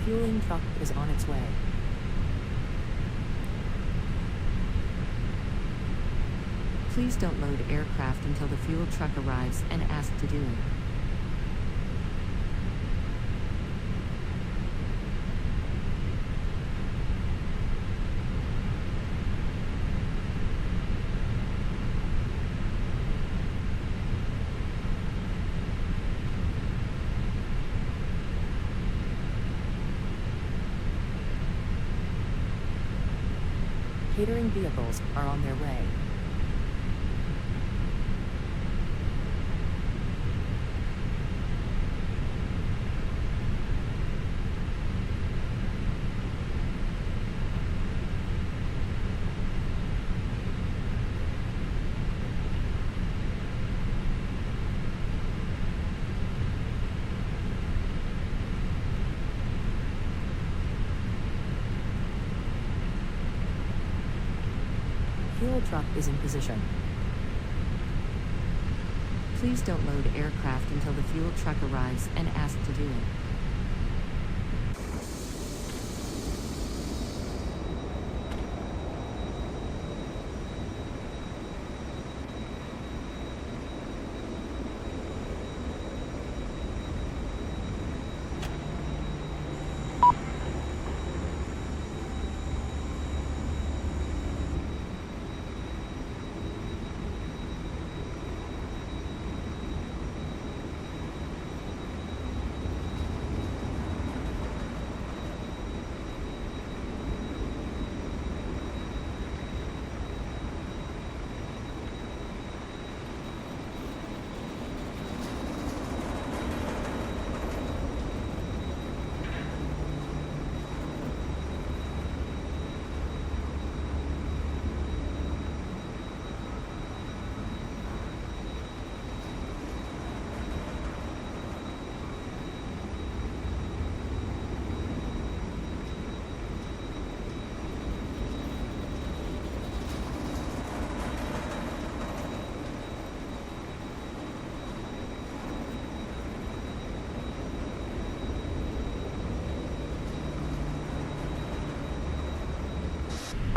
refueling truck is on its way. Please don't load aircraft until the fuel truck arrives and ask to do it. Catering vehicles are on their way. Fuel truck is in position. Please don't load aircraft until the fuel truck arrives and ask to do it.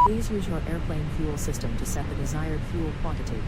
Please use your airplane fuel system to set the desired fuel quantity.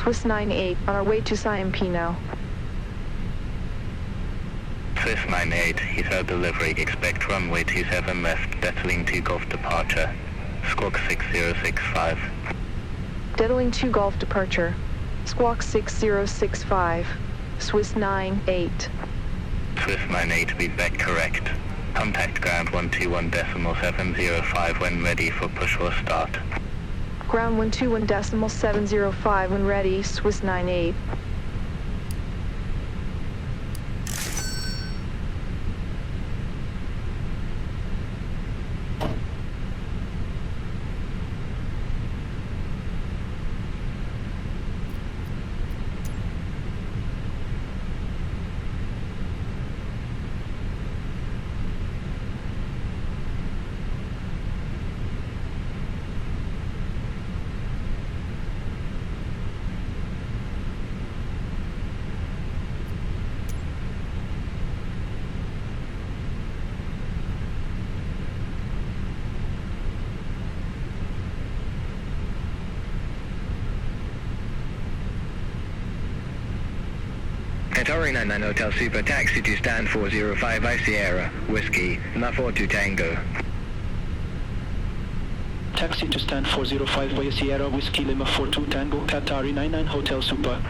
Swiss 98, on our way to CMP now. Swiss 98, Heathrow delivery, expect runway 27 left, Detailing 2 Golf departure, squawk 6065. Detailing 2 Golf departure, squawk 6065, Swiss 98. Swiss 98, feedback correct. Contact ground 121.705 when ready for push or start. Ground 121.705 when ready, Swiss 98. Tower 99 Hotel Super, taxi to stand 405 I Sierra, Whiskey, not 42 Tango. Taxi to stand 405 via Sierra, Whiskey Lima 42 Tango, Qatari 99 Hotel Super.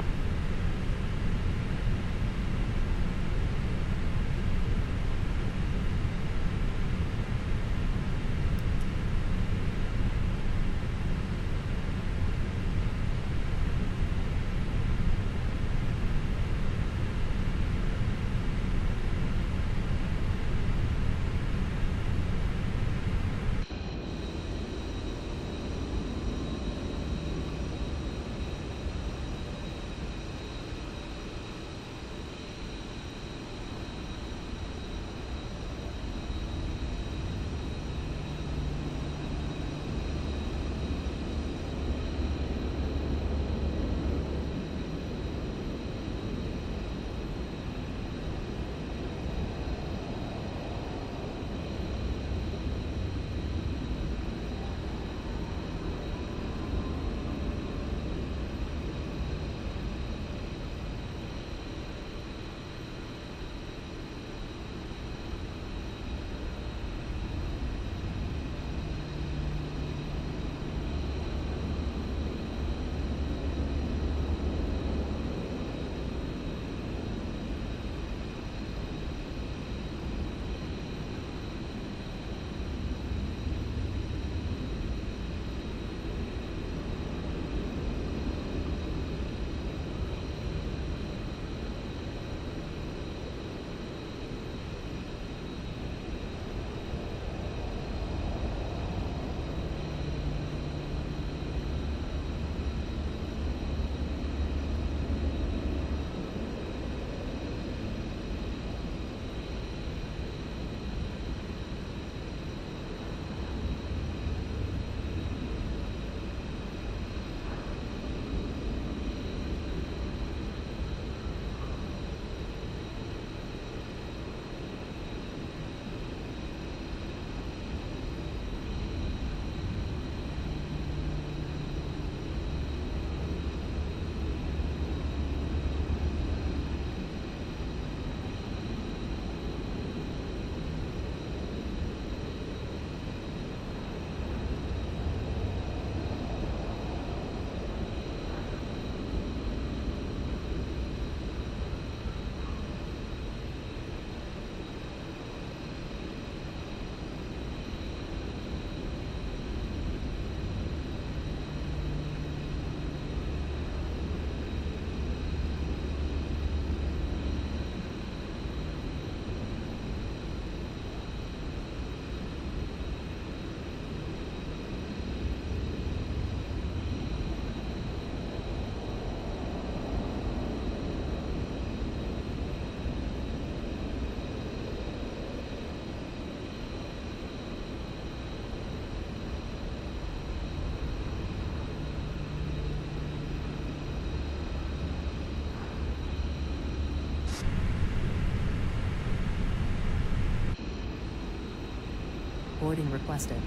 Boarding requested.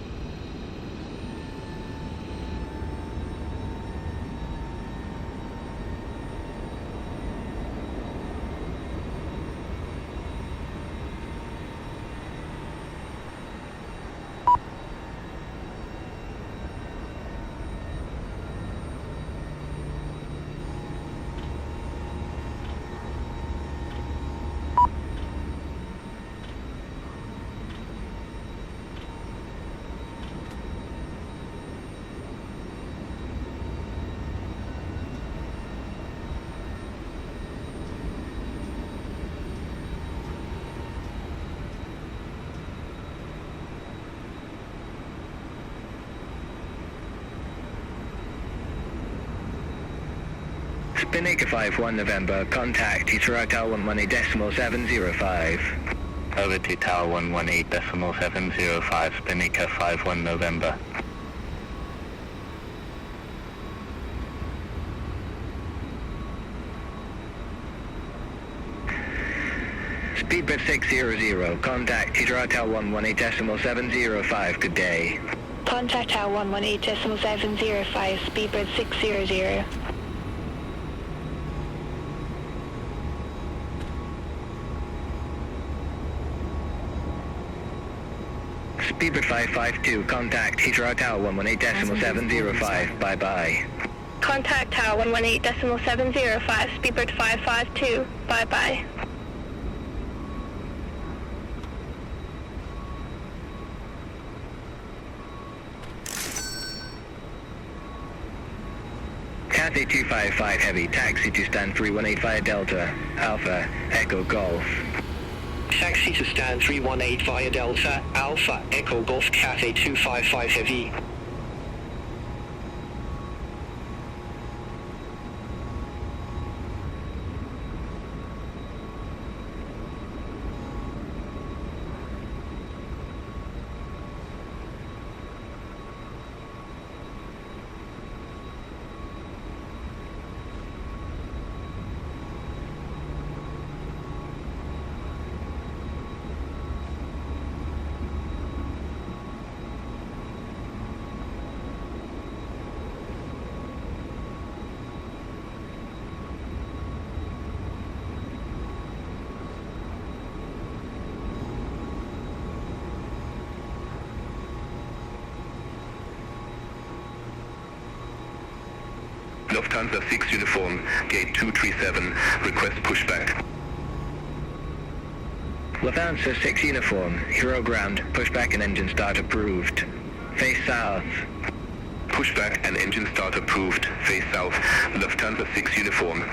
Spinnaker 51 November, contact Heathrow Tower 118.705. Over to Tower 118.705, Spinnaker 51 November. Speedbird 600, contact Heathrow Tower 118.705, good day. Contact Tower 118.705, Speedbird 600. Speedbird 552, contact Heathrow Tower 118.705. Bye-bye. Contact Tower 118.705, Speedbird 552. Bye-bye. Cathay 255 Heavy, taxi to stand 3185 Delta, Alpha, Echo Golf. Taxi to stand 318 via Delta, Alpha, Echo Golf, Cathay 255 Heavy. Lufthansa 6 uniform, gate 237, request pushback. Lufthansa 6 uniform, Hero ground, pushback and engine start approved. Face south. Pushback and engine start approved, face south, Lufthansa 6 uniform.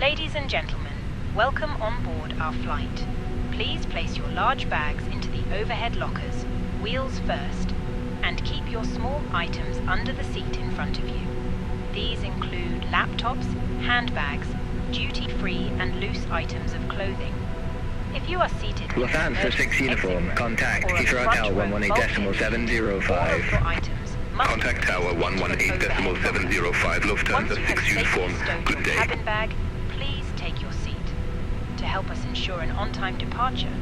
Ladies and gentlemen, welcome on board our flight. Please place your large bags into the overhead lockers, wheels first, and keep your small items under the seat in front of you. These include laptops, handbags, duty-free and loose items of clothing. If you are seated in Lufthansa 6 uniform, contact Heathrow Tower 118.705. Contact Tower 118.705, Lufthansa 6 uniform. Good day. Cabin bag, please take your seat. To help us ensure an on-time departure,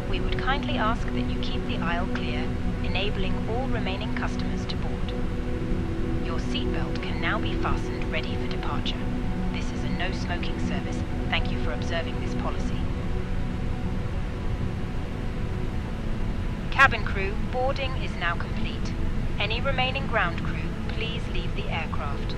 we would kindly ask that you keep the aisle clear, enabling all remaining customers to board. Your seatbelt can now be fastened ready for departure. This is a no smoking service. Thank you for observing this policy. Cabin crew, boarding is now complete. Any remaining ground crew, please leave the aircraft.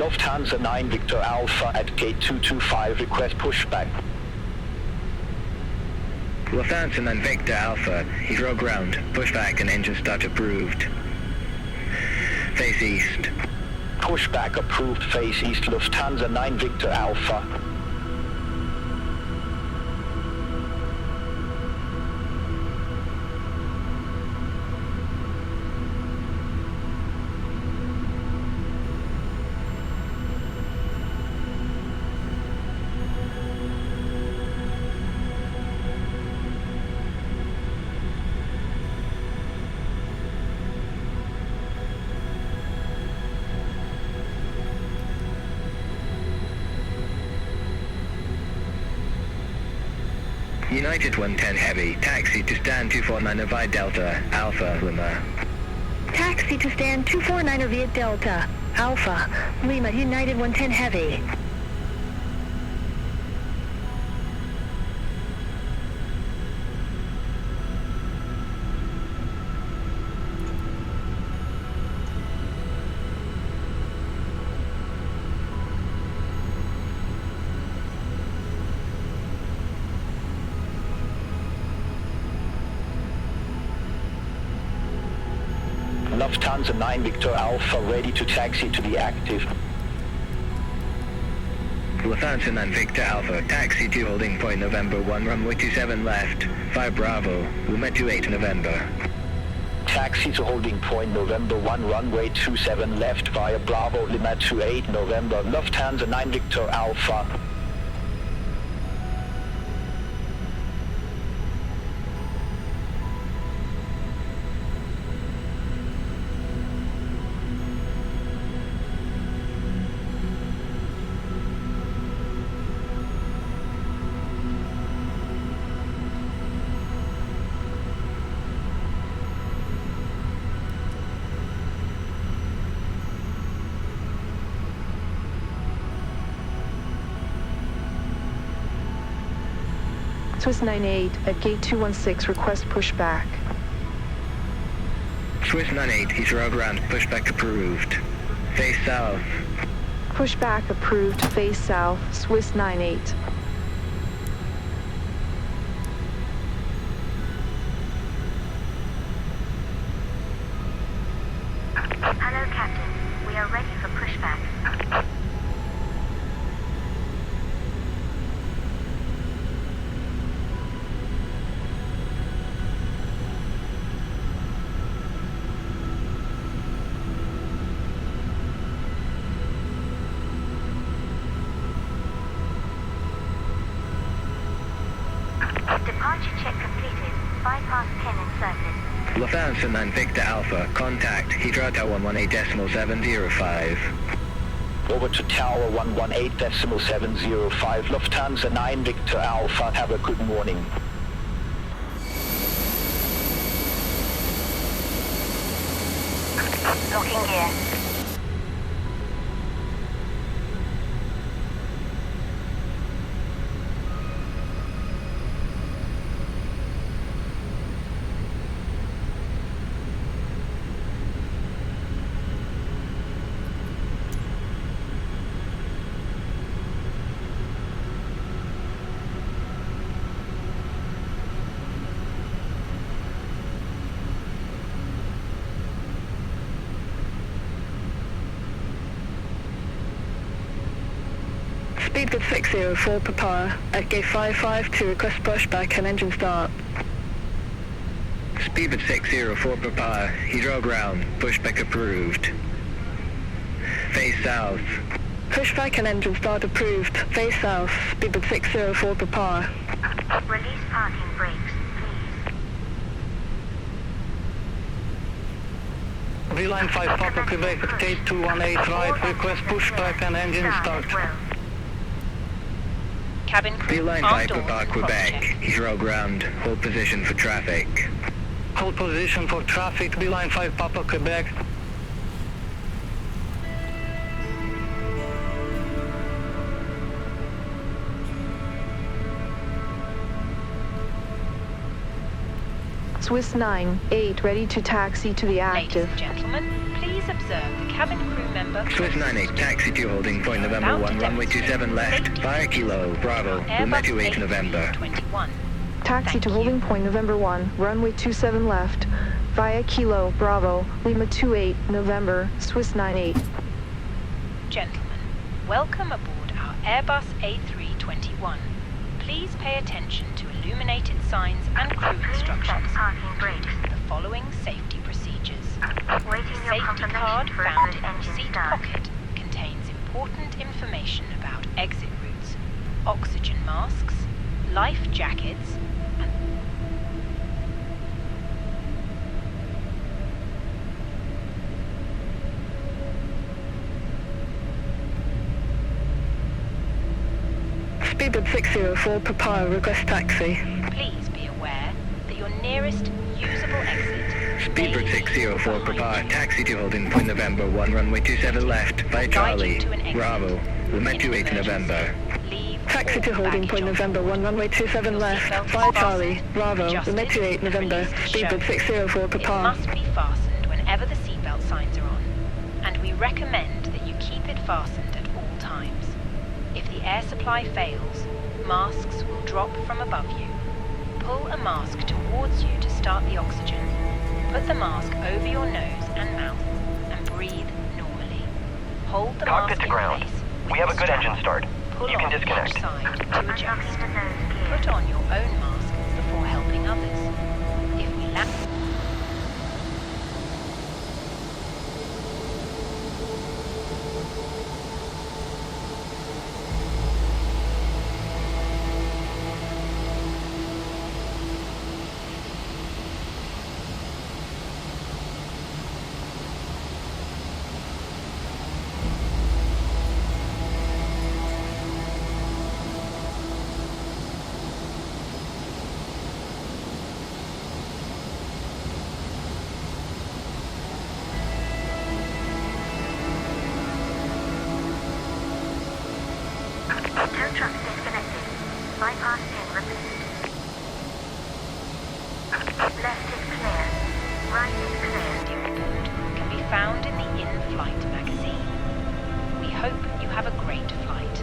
Lufthansa 9 Victor Alpha at gate 225, request pushback. Lufthansa 9 Victor Alpha, Heathrow ground, pushback and engine start approved. Face east. Pushback approved, face east, Lufthansa 9 Victor Alpha. United 110 Heavy, taxi to stand 249 via Delta, Alpha, Lima. Taxi to stand 249er via Delta, Alpha, Lima, United 110 Heavy. Lufthansa 9 Victor Alpha ready to taxi to the active. Lufthansa 9 Victor Alpha, taxi to holding point November 1, runway 27 left, 5 Bravo, Lima 28 November. Taxi to holding point November 1, runway 27 left via Bravo, Lima 28 November, Lufthansa 9 Victor Alpha. Swiss 98 at gate 216, request pushback. Swiss 98, Heathrow ground, pushback approved. Face south. Pushback approved, face south, Swiss 98. Lufthansa 9 Victor Alpha, contact Heathrow Tower 118.705. Over to Tower 118.705, Lufthansa 9 Victor Alpha, have a good morning. Locking gear. Speed with 604 per power at gate 55 to request pushback and engine start. Speed with 604 per power, Heathrow ground, pushback approved. Face south. Pushback and engine start approved. Face south. Speed with 604 per power. Release parking brakes, please. V-Line 5 Papa Quebec, K218 right, request pushback and engine start. Cabin crew, V-Line armed 5 doors Papa and Quebec, cross-check. Heathrow ground, hold position for traffic. Hold position for traffic, V-Line 5 Papa Quebec. Swiss 9-8 ready to taxi to the Ladies active. and gentlemen, please observe the cabin crew member. Swiss 98, taxi to holding point November 1, runway 27 left, via Kilo, Bravo, Lima 28 November. Taxi Thank to you. holding point November 1, runway 27 left, via Kilo, Bravo, Lima 28, November, Swiss 98. Gentlemen, welcome aboard our Airbus A321. Please pay attention to illuminated signs and crew instructions, including the following safety procedures. The safety card found in your seat pocket contains important information about exit routes, oxygen masks, life jackets, and Speed with 604 per power, request taxi. please be aware that your nearest usable exit Speed with 604 per power, taxi to holding point November 1, runway 27 left, via Charlie, Bravo, Lima 28 November. Taxi to holding point November 1, runway 27 left, via Charlie, Bravo, Lima 28 November. Speed with 604 per It power. must be fastened whenever the seatbelt signs are on, and we recommend that you keep it fastened at all times. If the air supply fails, masks will drop from above you. Pull a mask towards you to start the oxygen. Put the mask over your nose and mouth and breathe normally. Hold the Cockpit mask to ground. in place. We have a good engine start. Pull You can on disconnect. each side to adjust. Put on your own mask before helping others. If we lack Tow truck disconnected. Bypass pin repeated. Left is clear. Right is clear. report can be found in the in-flight magazine. We hope you have a great flight.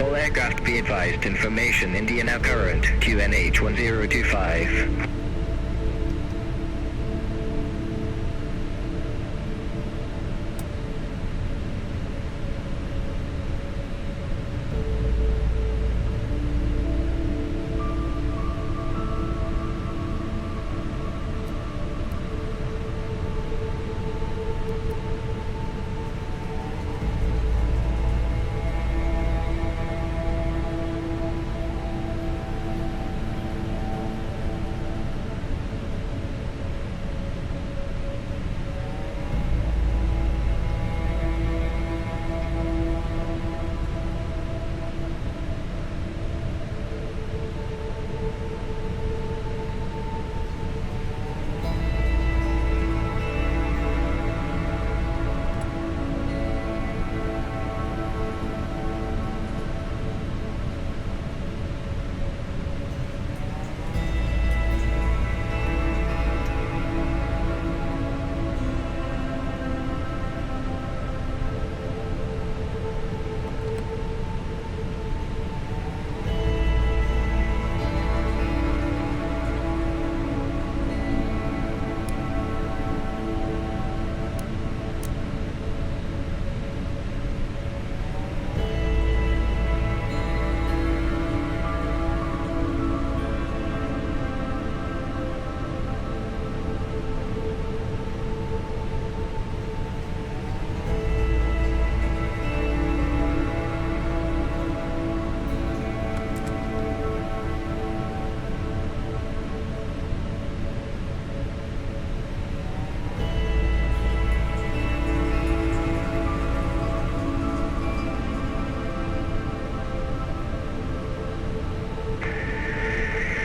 All aircraft be advised, information, India now current, QNH 1025.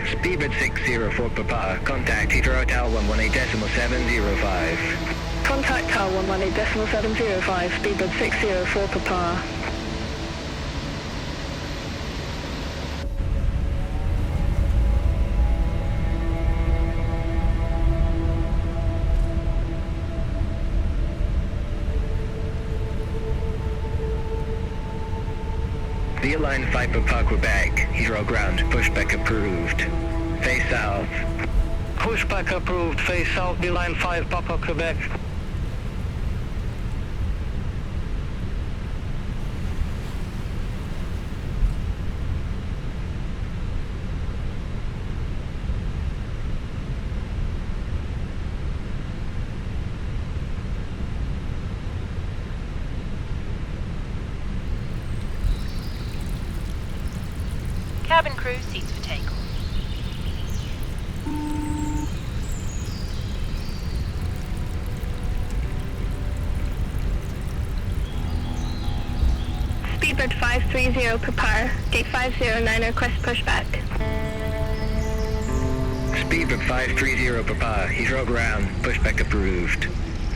Speedbird 604 Papa, contact Heathrow Tower 118.705. Contact Tower 118.705, Speedbird 604 Papa. The line 5 Papa Quebec, Heathrow ground, pushback approved. Face south. Pushback approved, face south, Beeline 5, Papa Quebec. Cabin crew seats for takeoff. Speedbird 530 prepare. Gate 509 request pushback. Speedbird 530 Papa, Heathrow ground, pushback approved.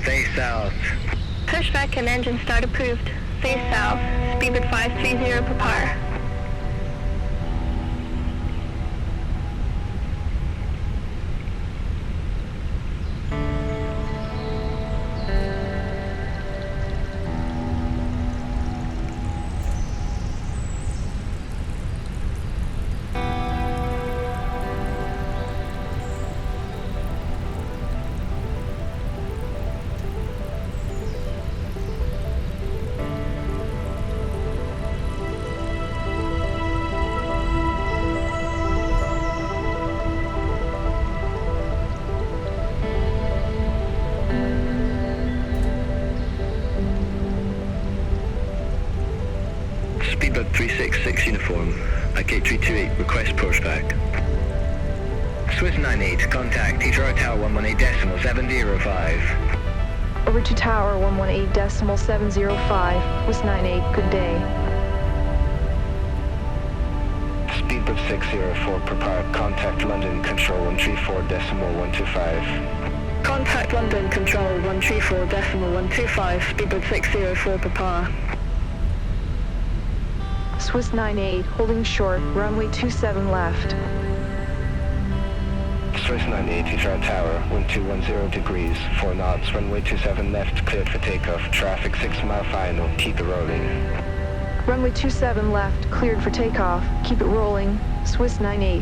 Face south. Pushback and engine start approved. Face south. Speedbird 530 prepare. Speedbird 366 uniform, AK328, request pushback. Swiss 98, contact Heathrow Tower 118.705. Over to Tower 118.705, Swiss 98, good day. Speedbird 604 prepare, contact London Control 134.125. Contact London Control 134.125, Speedbird 604 prepare. Swiss 98, holding short, runway 27 left. Swiss 98, Heathrow Tower, 1210 degrees, 4 knots, runway 27 left, cleared for takeoff, traffic 6 mile final, keep it rolling. Runway 27 left, cleared for takeoff. Keep it rolling. Swiss 98.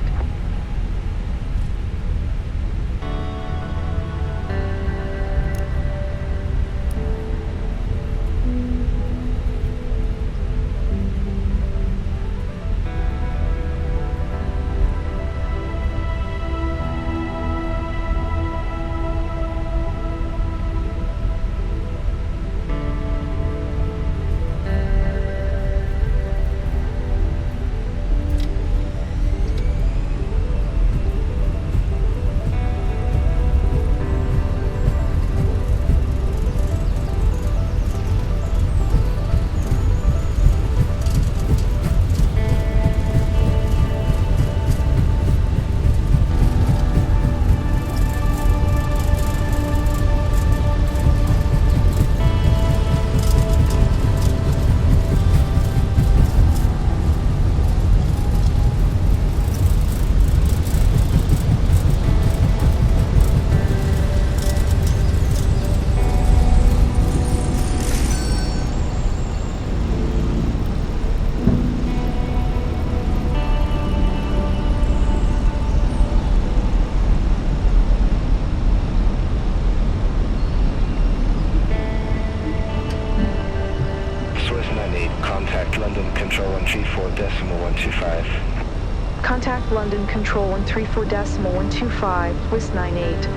Contact London Control 134.125, Swiss 98.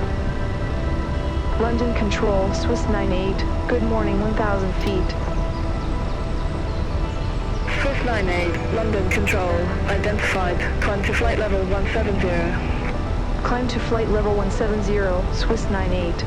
London Control, Swiss 98, good morning, 1,000 feet. Swiss 98, London Control, identified, climb to flight level 170. Climb to flight level 170, Swiss 98.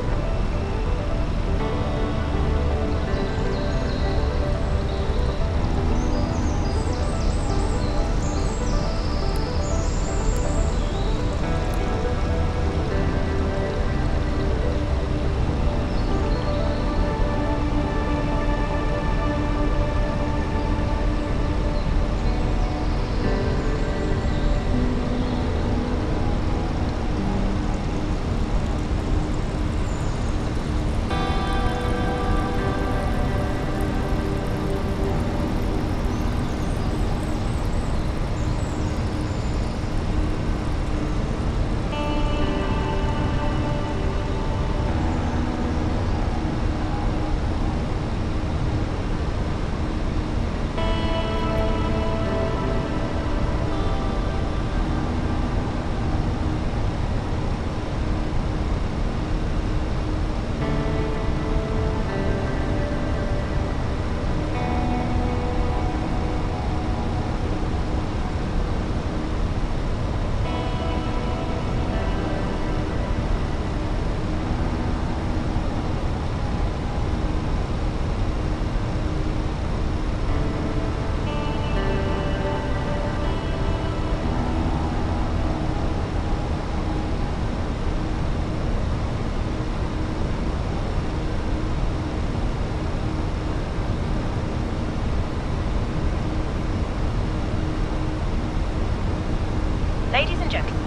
Ladies and gentlemen,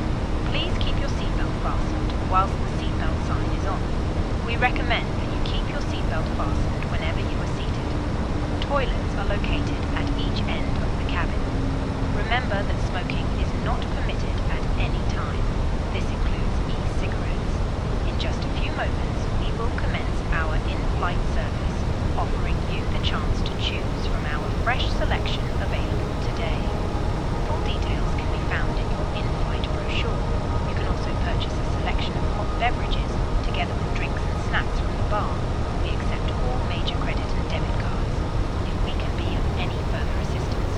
please keep your seatbelt fastened whilst the seatbelt sign is on. We recommend that you keep your seatbelt fastened whenever you are seated. Toilets are located at each end of the cabin. Remember that smoking is not permitted at any time. This includes e-cigarettes. In just a few moments, we will commence our in-flight service, offering you the chance to choose from our fresh selection available today. Full details can be found in your in-flight brochure. You can also purchase a selection of hot beverages together with drinks and snacks from the bar. We accept all major credit and debit cards. If we can be of any further assistance.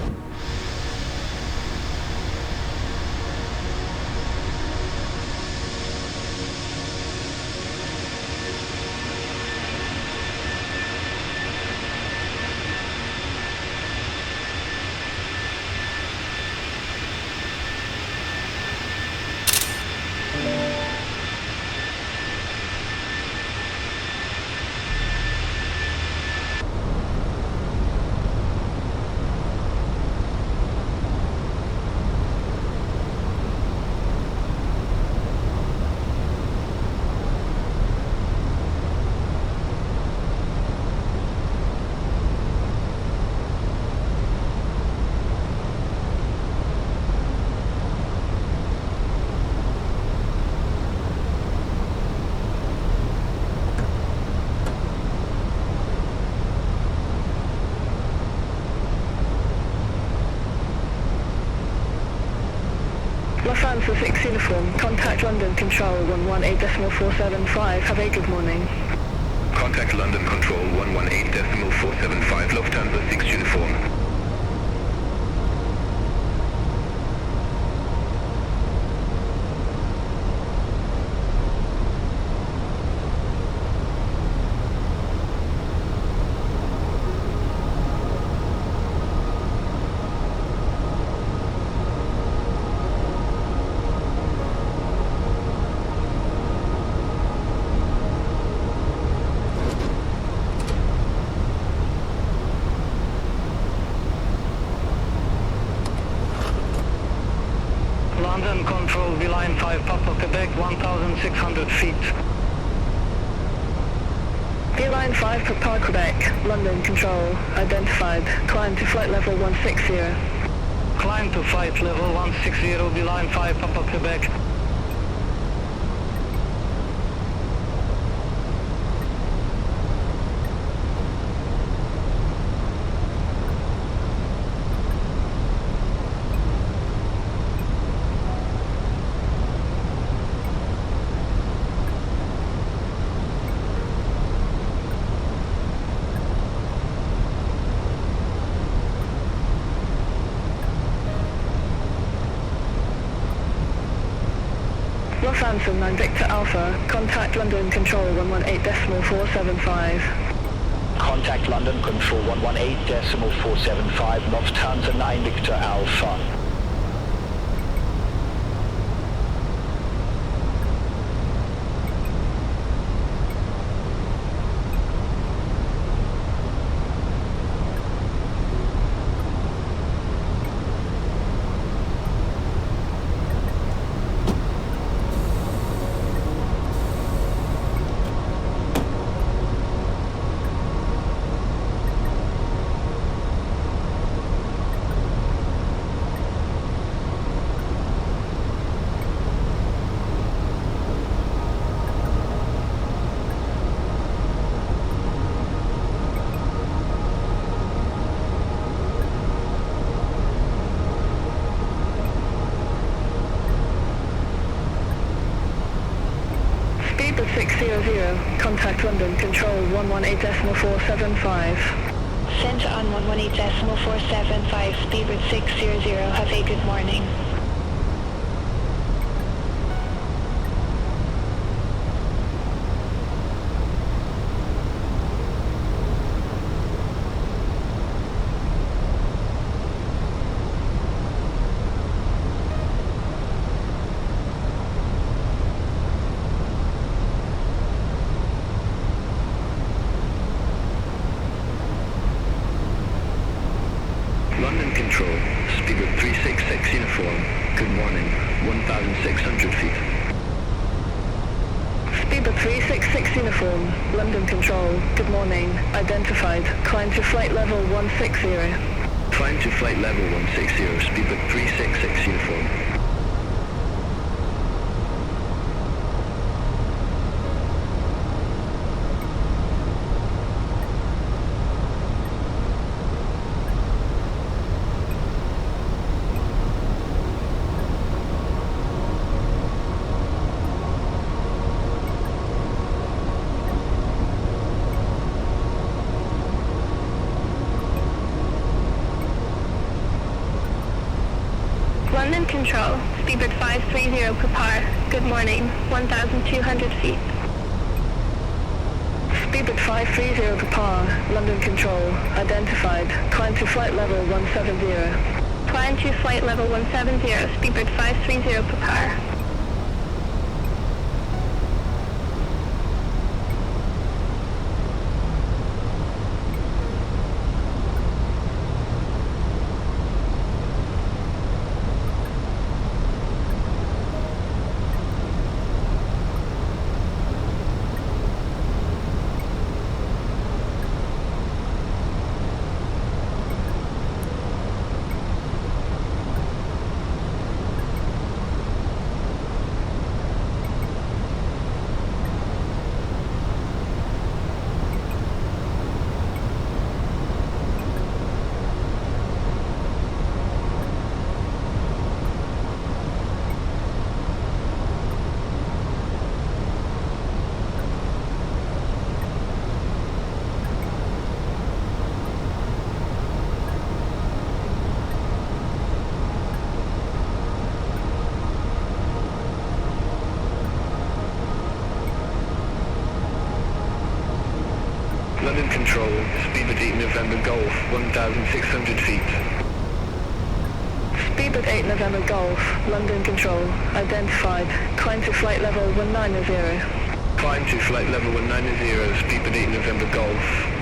Lufthansa 6 uniform, contact London Control 118.475, have a good morning. Contact London Control 118.475, Lufthansa 6 uniform. London Control, V-Line 5, Papa Quebec, 1,600 feet. V-Line 5, Papa Quebec, London Control, identified, climb to flight level 160. Climb to flight level 160, V-Line 5, Papa Quebec. Lufthansa 9 Victor Alpha, contact London Control 118.475. Contact London Control 118.475, Lufthansa 9 Victor Alpha. Speedbird 600, contact London Control 118.475. Centre on 118.475, Speedbird 600, have a good morning. London Control, Speedbird 366 uniform, good morning, 1,600 feet. Speedbird 366 uniform, London Control, good morning, identified, climb to flight level 160. Climb to flight level 160, Speedbird 366 uniform. London Control, Speedbird 530 Papa, good morning, 1,200 feet. Speedbird 530 Papa, London Control, identified, climb to flight level 170. Climb to flight level 170, Speedbird 530 Papa. Control, speed 8 November Golf, 1,600 feet. Speedbird 8 November Golf, London Control, identified. Climb to flight level 190. Climb to flight level 190, speedbird 8 November Golf.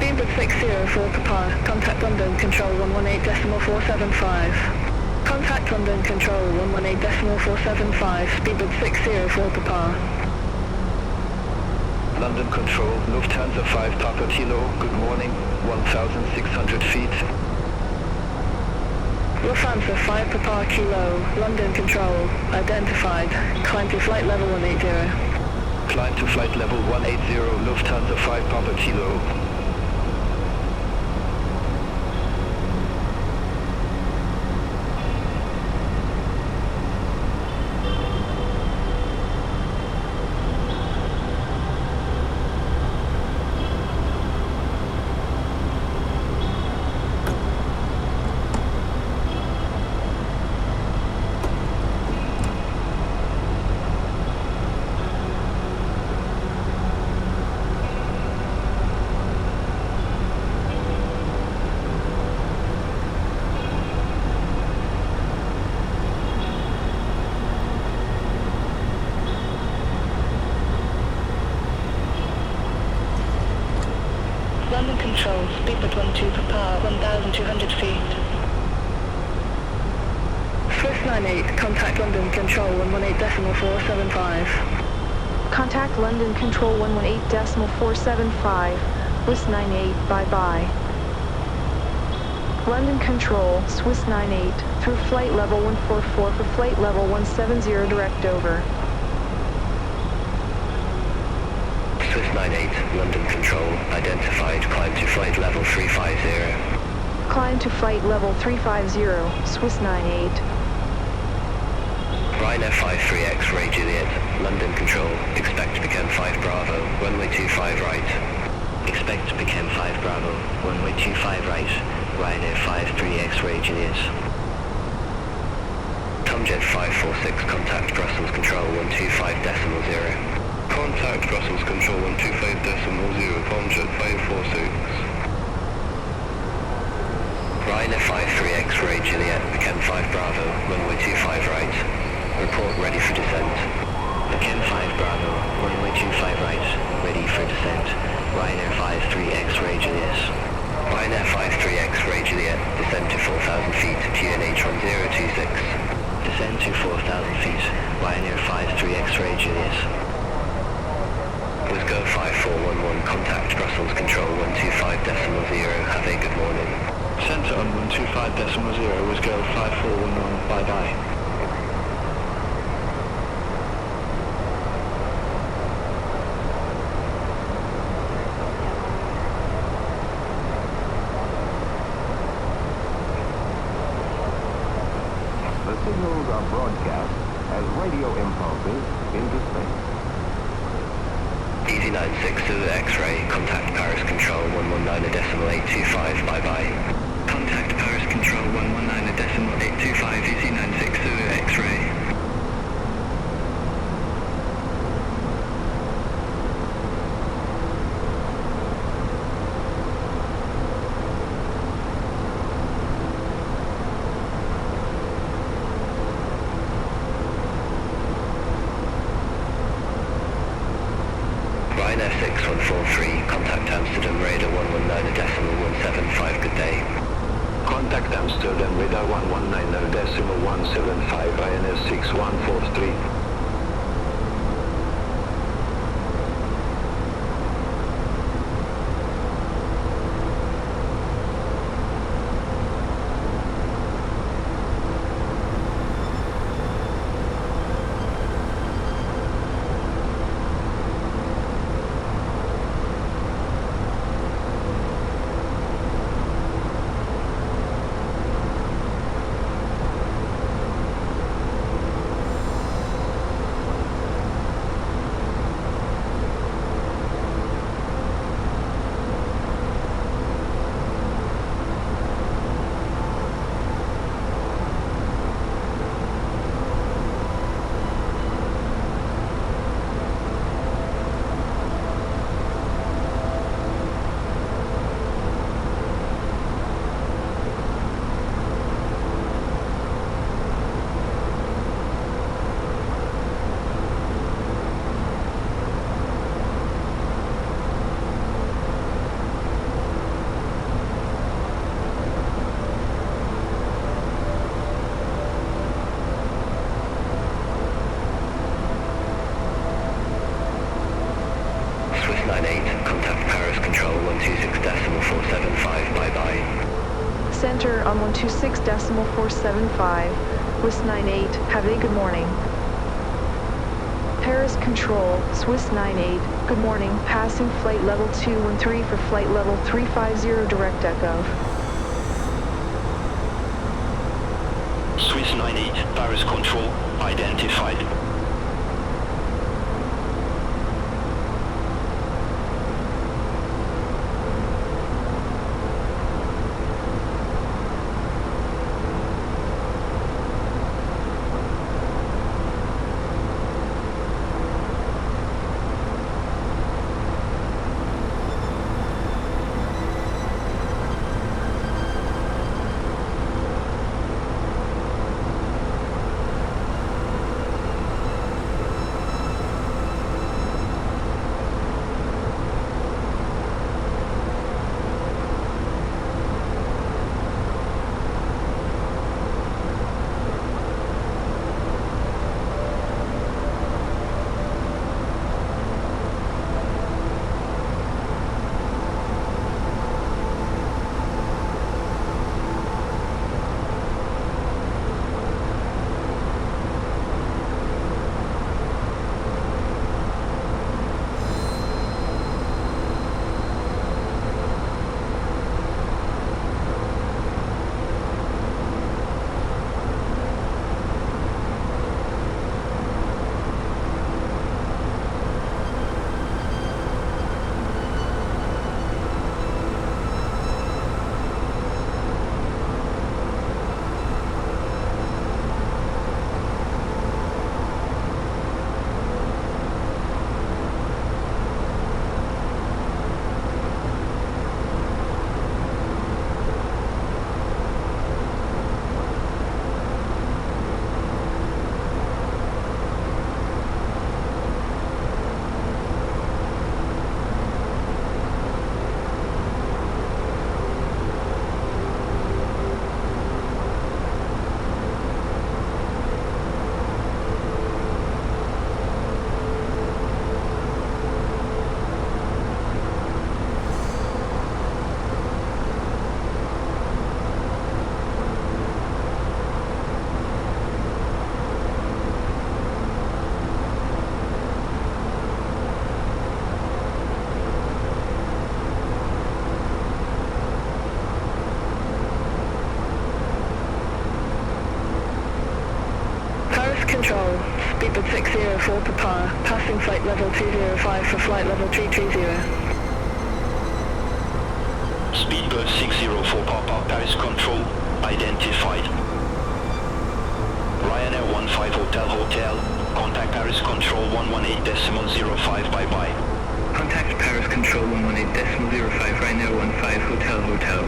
Speedbird 604 Papa, contact London Control 118.475. Contact London Control 118.475, Speedbird 604 Papa. London Control, Lufthansa 5 Papa Kilo, good morning, 1,600 feet. Lufthansa 5 Papa Kilo, London Control, identified, climb to flight level 180. Climb to flight level 180, Lufthansa 5 Papa Kilo. London Control, speedbird 12 for power, 1,200 feet. Swiss 98, contact London Control 118.475. Contact London Control 118.475. Swiss 98, bye-bye. London Control, Swiss 98, through flight level 144 for flight level 170 direct over. Swiss 98, London Control, identified, climb to flight level 350. Climb to flight level 350, Swiss 98. Ryanair 53 X-ray Juliet, London Control, expect to become 5 Bravo, runway 25 right. Expect to become 5 Bravo, runway 25 right, Ryanair 53 X-ray Juliet. Tomjet 546, contact Brussels Control 125.0. Contact Brussels Control 125.0, Tomjet 546. Ryanair 53 X-ray Juliet, become 5 Bravo, runway 25 right. Report ready for descent. Become 5 Bravo, runway 25 right, ready for descent. Ryanair 53 X-ray Juliet. Ryanair 53 X-ray Juliet, descend to 4,000 feet, QNH 1026. Descend to 4,000 feet, Ryanair 53 X-ray Juliet. With Go 5411, contact Brussels Control 125.0, have a good morning. Center on 125.0 with Go 5411, bye-bye. The signals are broadcast as radio impulses into space. Easy 96 to the X-ray, contact Paris Control 119.825, bye-bye. Contact Paris Control 119.825, Easy 96 to the X-ray. Ryanair 6143, contact Amsterdam Radar 119.175, good day. Contact Amsterdam Radar 119.175, Ryanair 6143. Swiss 98, contact Paris Control 126.475, bye-bye. Center on 126.475. Swiss 98, have a good morning. Paris Control, Swiss 98, good morning, passing flight level 213 for flight level 350 direct echo. Swiss 98, Paris Control, identified. Speedbird 604 Papa, passing flight level 205 for flight level 330. Speedbird 604 Papa, Paris Control, identified. Ryanair 15 Hotel Hotel, contact Paris Control 118.05, bye-bye. Contact Paris Control 118.05, Ryanair 15 Hotel Hotel.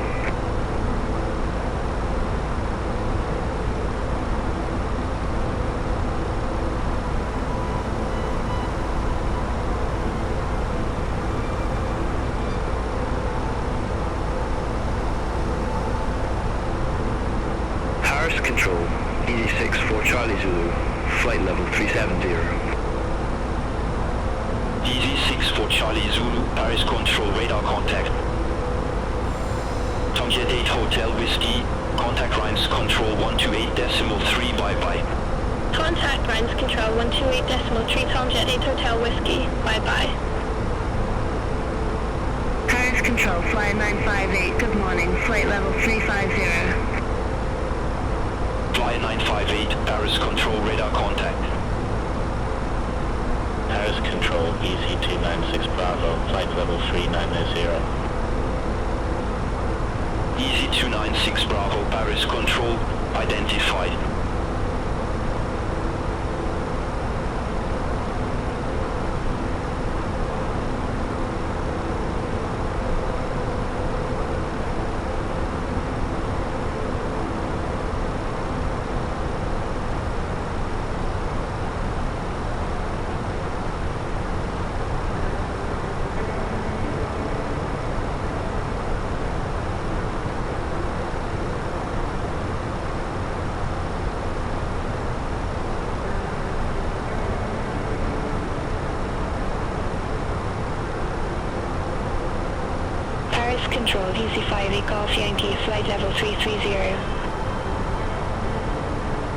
Paris Control, EG6 for Charlie Zulu, flight level 370. EG6 for Charlie Zulu, Paris Control, radar contact. Tomjet 8 Hotel Whiskey, contact Rhines Control 128.3, bye-bye. Contact Rhines Control 128.3, Tomjet 8 Hotel Whiskey, bye-bye. Paris Control, flight 958, good morning, flight level 350. Flight 958, Paris Control, radar contact. Paris Control, EC296 Bravo, flight level 390. EC296 Bravo, Paris Control, identified. Paris Control, EC58 Golf Yankee, flight level 330.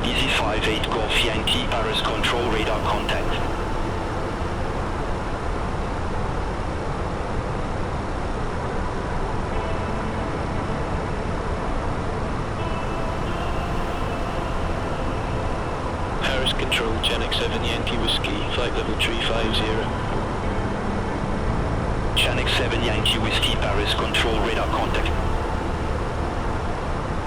EC58 Golf Yankee, Paris Control, radar contact. Paris Control, Janek 7 Yankee Whiskey, flight level 350. Janek 7 Yankee Whiskey, Paris Control, radar contact.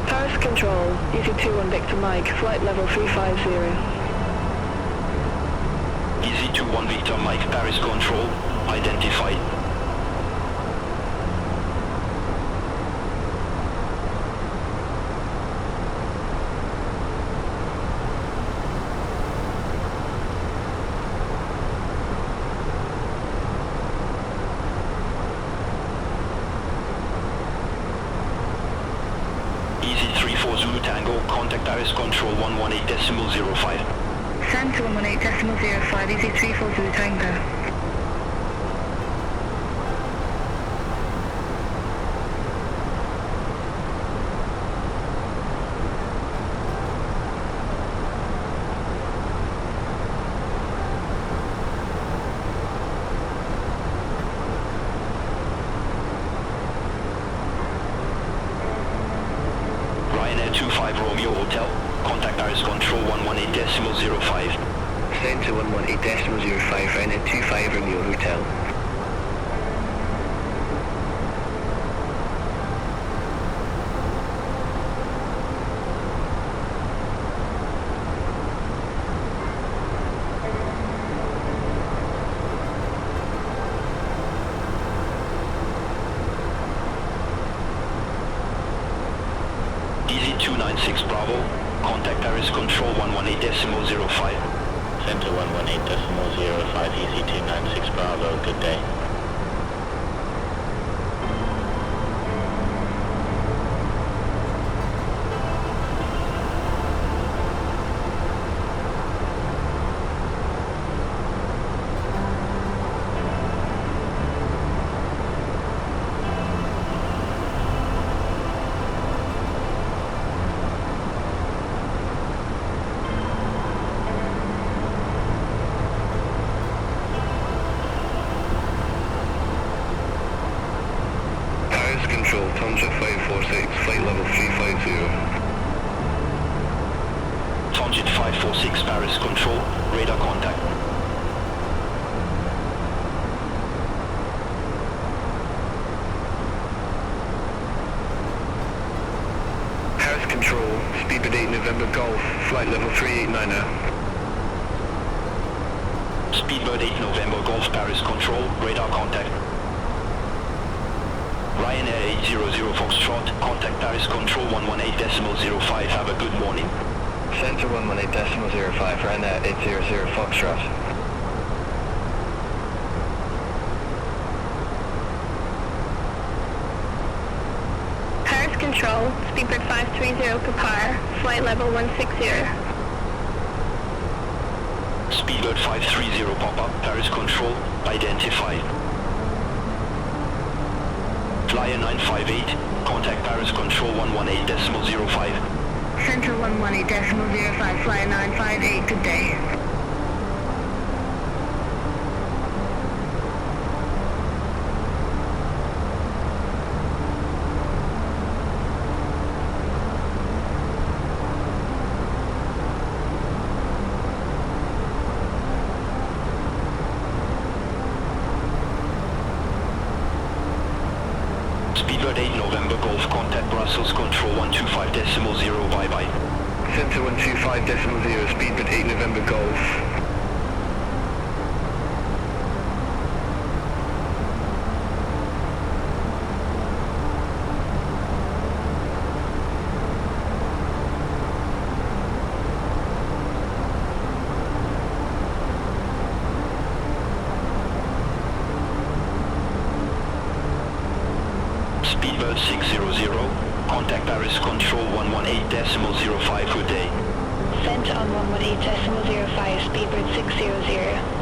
Paris Control, EC21 Victor Mike, flight level 350. EC21 Victor Mike, Paris Control, identified. EC34 Zulu Tango, contact Paris Control 118.05. Santa 118.05, EC34 Zulu Tango. Ryanair 25 Romeo Hotel, contact Paris Control 118.05. Send to 118.05, Ryanair 25 Romeo Hotel. EC296 Bravo, contact Paris Control 118.05. Center 118.05, EC296 Bravo, good day. Control, Tomjet 546, flight level 350. Transit 546 Paris Control, radar contact. Paris Control, speedbird 8 November Golf, flight level 389er. Speedbird 8 November Golf Paris Control, radar contact. Ryanair 800 Foxtrot, contact Paris Control 118.05, have a good morning. Center 118.05, Ryanair 800 Foxtrot. Paris Control, speedbird 530 Kapar, flight level 160. Speedbird 530 pop-up, Paris Control, identified. Flyer 958, contact Paris Control 118.05. Center 118.05, Flyer 958, good day. Speedbird 8 November Golf, contact Brussels Control 125.0, bye-bye. Center 125.0, speedbird 8 November Golf. Speedbird 600, contact Paris Control 118.05, good day. Sent on 118.05, speedbird 600.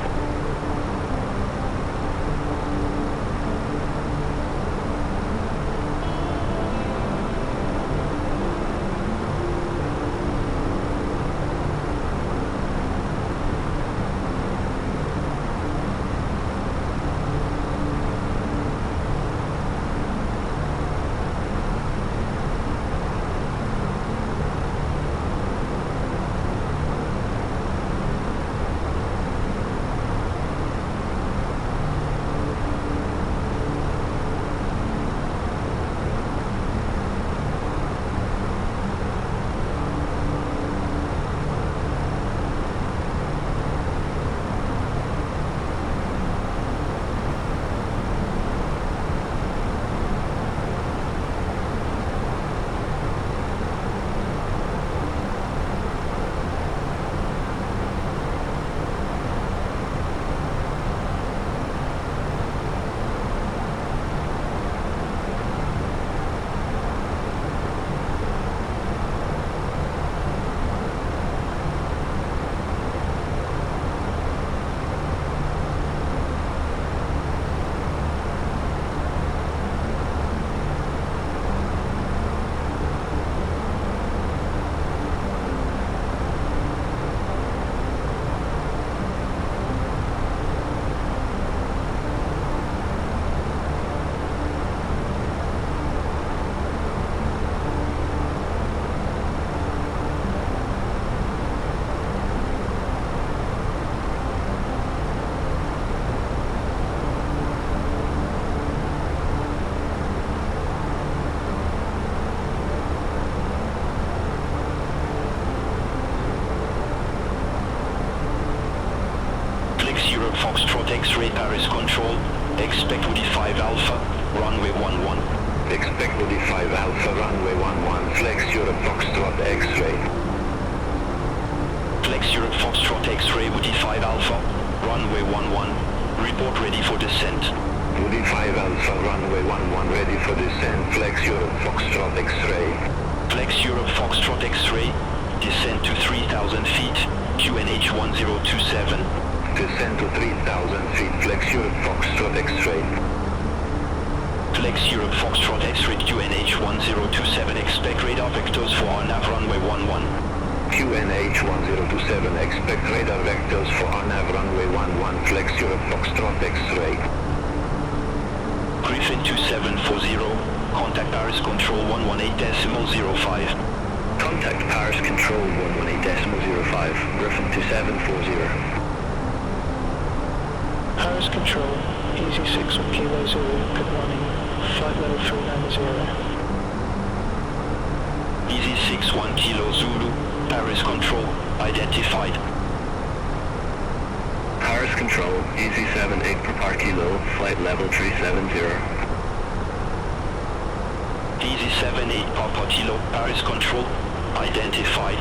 Foxtrot X-ray Paris Control, expect Woody 5 Alpha, runway 11. Expect Woody 5 Alpha, runway 11, flex Europe Foxtrot X-ray. Flex Europe Foxtrot X-ray, Woody 5 Alpha, runway 11, report ready for descent. Woody 5 Alpha, runway 11, ready for descent, flex Europe Foxtrot X-ray. Flex Europe Foxtrot X-ray, descent to 3,000 feet, QNH 1027. Descend to 3,000 feet, flex Europe Foxtrot X-ray. Flex Europe Foxtrot X-ray, QNH 1027, expect radar vectors for our nav runway 11. QNH 1027, expect radar vectors for our nav runway 11, flex Europe Foxtrot X-ray. Griffin 2740, contact Paris Control 118.05. Contact Contact Paris Control 118.05, Griffin 2740. Paris Control, Easy 6 1 Kilo Zulu, good morning, flight level 390. Easy 6 1 Kilo Zulu, Paris Control, identified. Paris Control, Easy 7 8 per kilo, flight level 370. Easy 7 8 Papa Kilo, Paris Control, identified.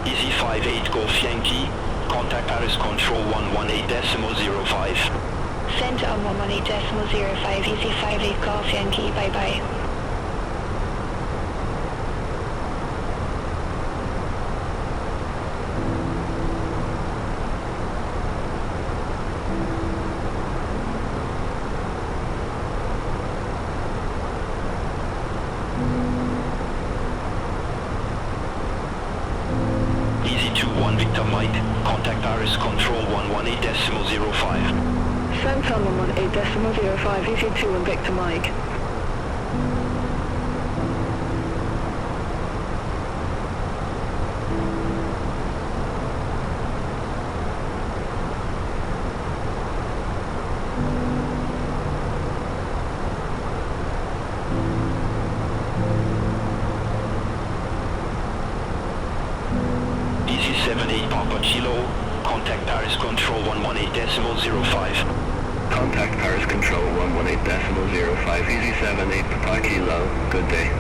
Easy 5 8 Golf Yankee, contact Paris Control 118.05. Center on 118.05, Easy 5 8 Golf Yankee, bye bye. Victor Mike, contact Paris Control 118.05. Center on 118.05, Easy 2 and Victor Mike. Easy 7 8 Papa Kilo, contact Paris Control 118.05. Contact Paris Control 118.05, Easy 7 8 Papa Kilo, good day.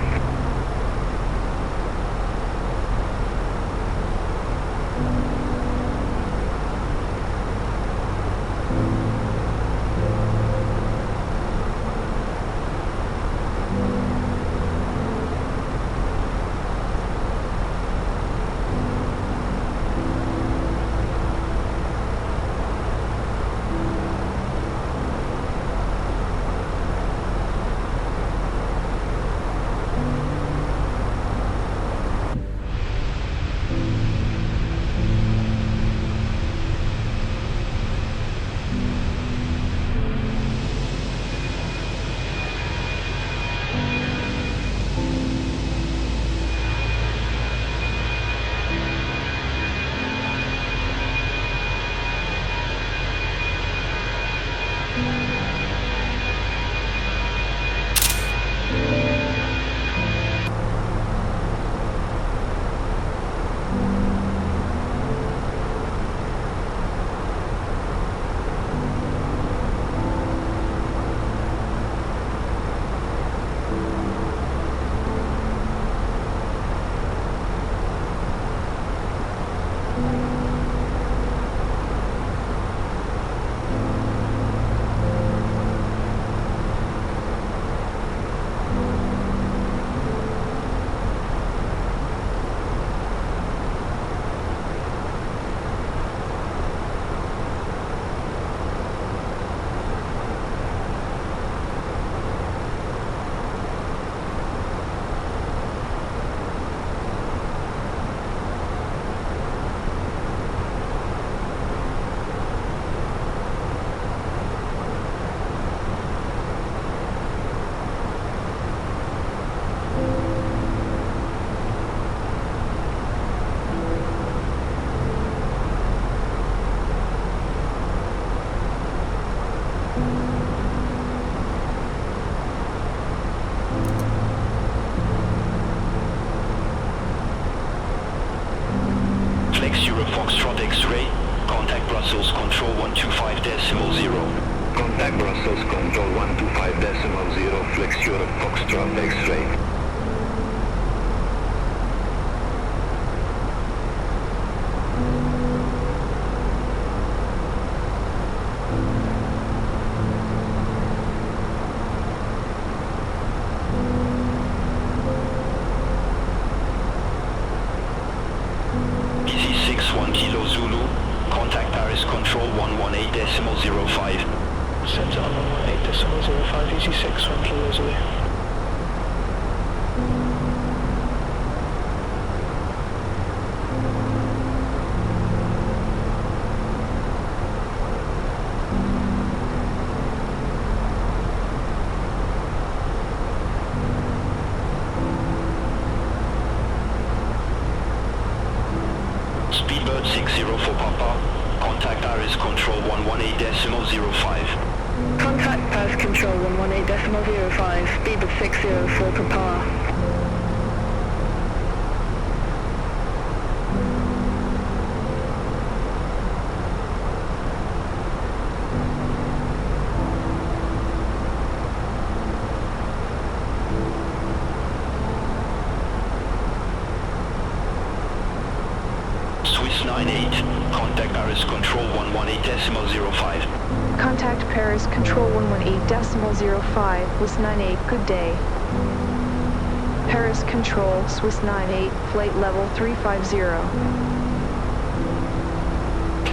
Foxtrot X-ray, contact Brussels Control 125.0. Contact Brussels Control 125.0, Flex Europe Foxtrot X-ray. Easy 6 1 Kilo Zulu, contact Paris Control 118.05. Center on 118.05, Easy 6 1 Kilo Zulu. 0 for Papa. Contact Paris Control 118.05. Contact Paris Control 118.05, speed of 60 for Papa. Swiss 98. Contact Paris Control 118.05. Contact Paris Control 118.05, Swiss 98, good day. Paris Control, Swiss 98, flight level 350.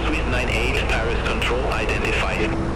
Swiss 98, Paris Control identified.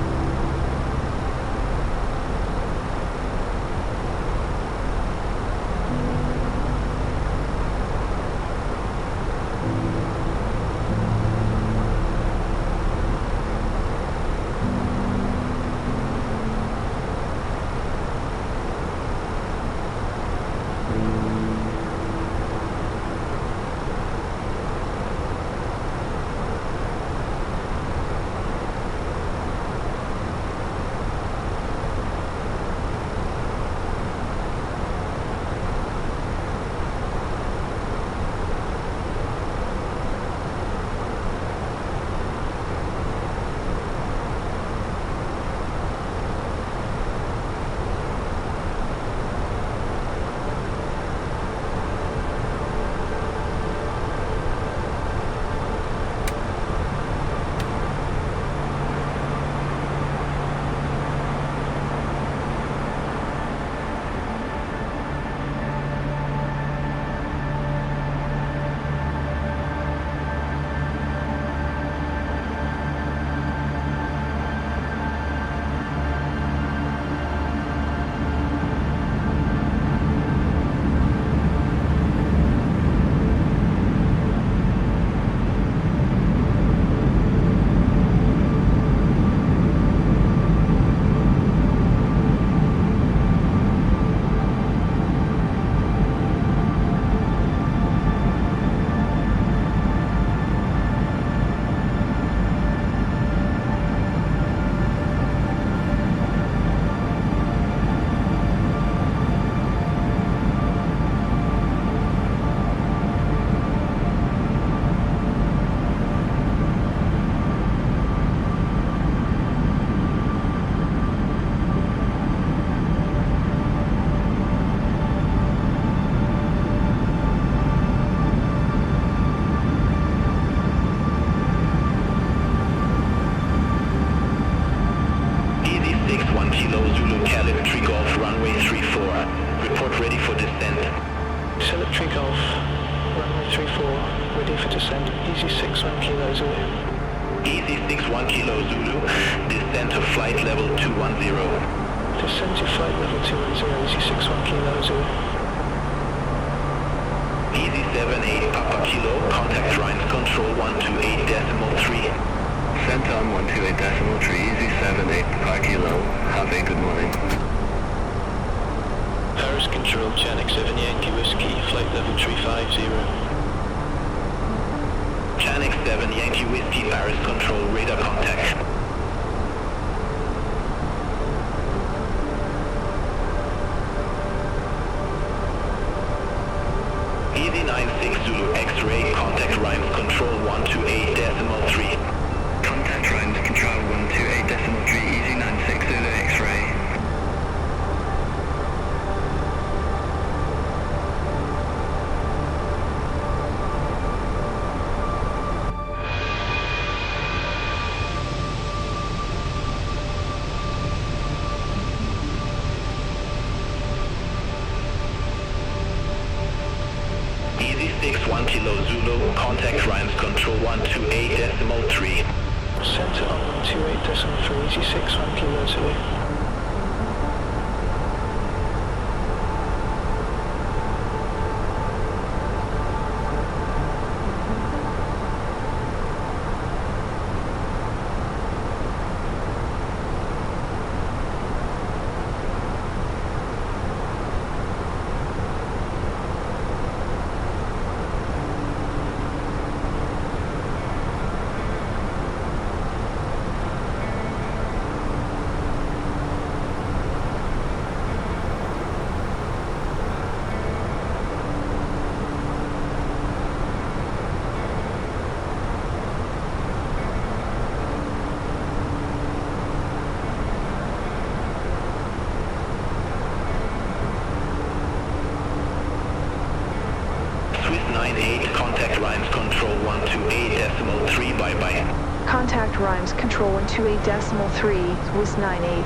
98, contact Rhymes Control 128.3, bye-bye. Contact Rhymes Control 128.3, Swiss 98.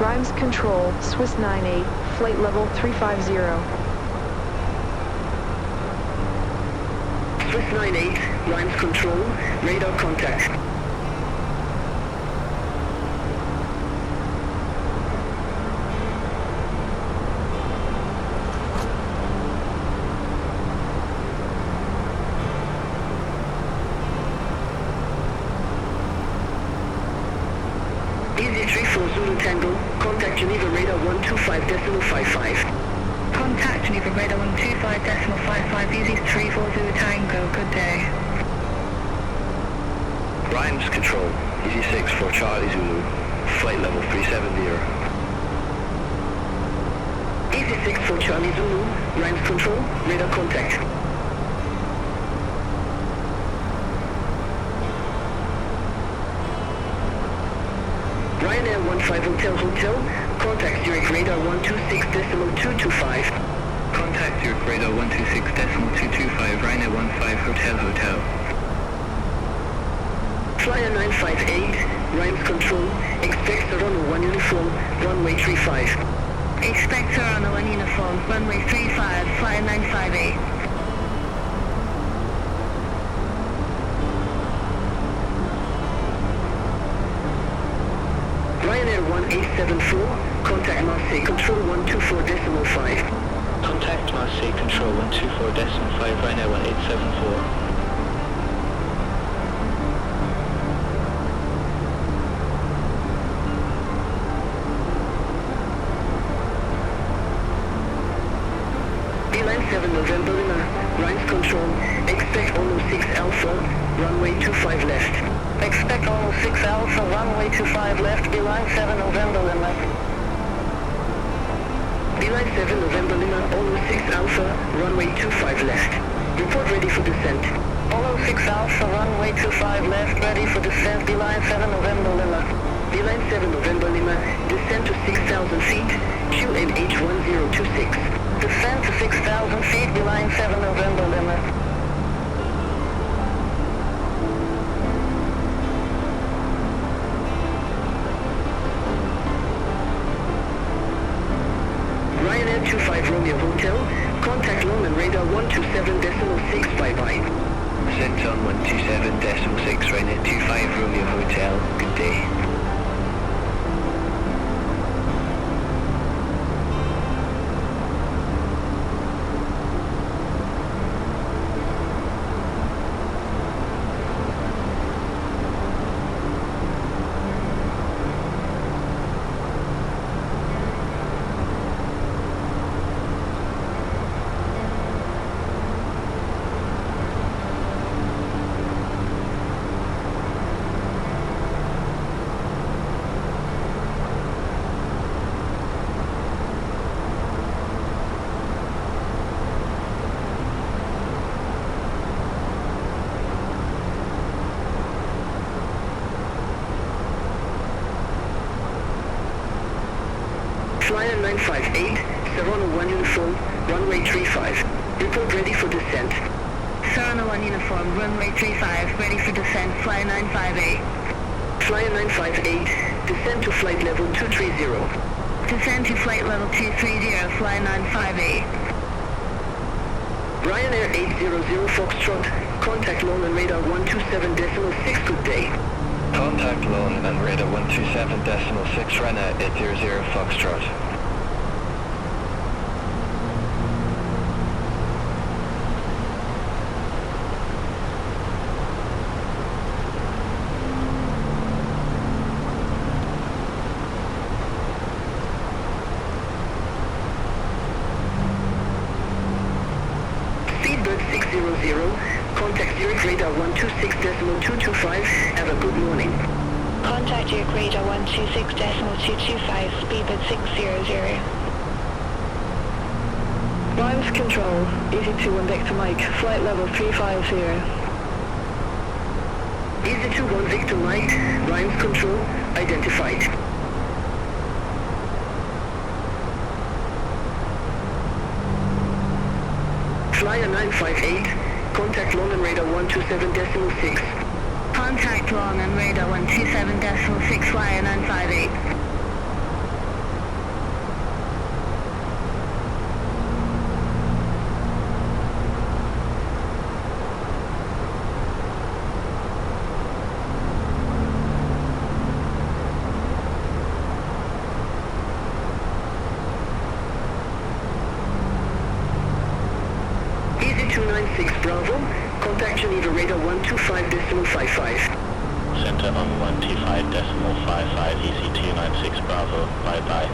Rhymes Control, Swiss 98, flight level 350. Swiss 98, Rhymes Control, radar contact. EZ34 Zulu Tango, contact Geneva radar 125.55. Contact Geneva radar 125.55, EZ34 Zulu Tango, good day. Rhymes Control, EZ6 for Charlie Zulu, flight level 370. EZ6 for Charlie Zulu, Rhymes Control, radar contact. Ryanair 15 Hotel, contact Zurich radar 126.225. Contact Zurich radar 126.225, Ryanair 15 Hotel. Flyer 958, Rhymes Control, expect Toronto 1 uniform, runway 35. Expect Toronto 1 uniform, runway 35, flyer 958. Ryanair 1874, contact Marseille Control 124.5. Contact Marseille Control 124.5, Ryanair 1874. Beeline 7 November Lima, Rhymes Control, expect Ono 6 Alpha, runway 25 left. Expect Ono 6 Alpha, runway 25 left, Beeline 7 November Lima. Beeline 7 November Lima, Ono 6 Alpha, runway 25 left. Report ready for descent. Ono 6 Alpha, runway 25 left, ready for descent, Beeline 7 November Lima. Beeline 7 November Lima, descend to 6,000 feet, QNH 1026. Descend to 6,000 feet, Beeline 7 November Lima. Ryanair 25 Romeo Hotel, contact London radar 127.6, bye-bye. Sent on 127.6, Ryanair 25 Romeo Hotel, good day. Flyer 958, Serrano 1 uniform, runway 35. Report ready for descent. Serrano 1 uniform, runway 35, ready for descent, flyer 958. Flyer 958, descend to flight level 230. Descend to flight level 230, flyer 958. Ryanair 800 Foxtrot, contact London radar 127.6, good day. Contact London radar 127.6, Ryanair 800 Foxtrot. Speedbird 600, contact Zurich radar 126.225, have a good morning. Contact Zurich radar 126.225, speedbird 600. Rhymes Control, EZ21 Victor Mike, flight level 350. EZ21 Victor Mike, Rhymes Control, identified. Flyer 958, contact London radar 127.6. Contact London radar 127.6, Flyer 958. EZ296 Bravo, contact Geneva radar 125.55. Center on 125.55, EC296 Bravo, bye-bye.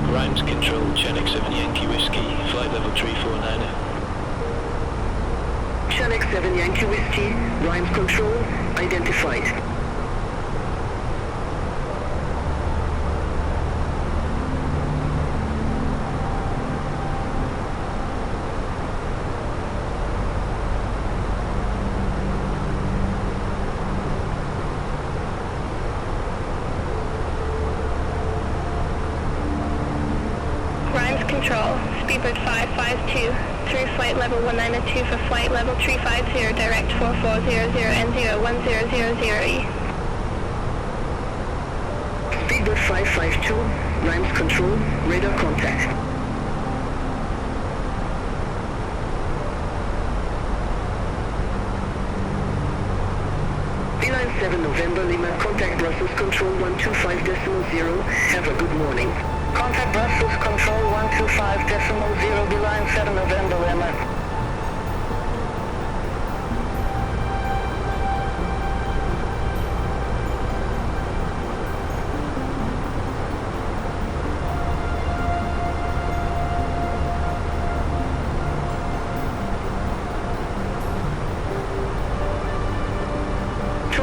Grimes Control, Chenick 7 Yankee Whiskey, flight level 349. Chenick 7 Yankee Whiskey, Grimes Control, identified. Control, Speedbird 552, through flight level 192 for flight level 350, direct 4400N0100E. Speedbird 552, Grimes Control, radar contact. Beeline 7 November Lima, contact Brussels Control 125.0, have a good morning. Contact Brussels Control 125.0, Beeline 7 November Lima.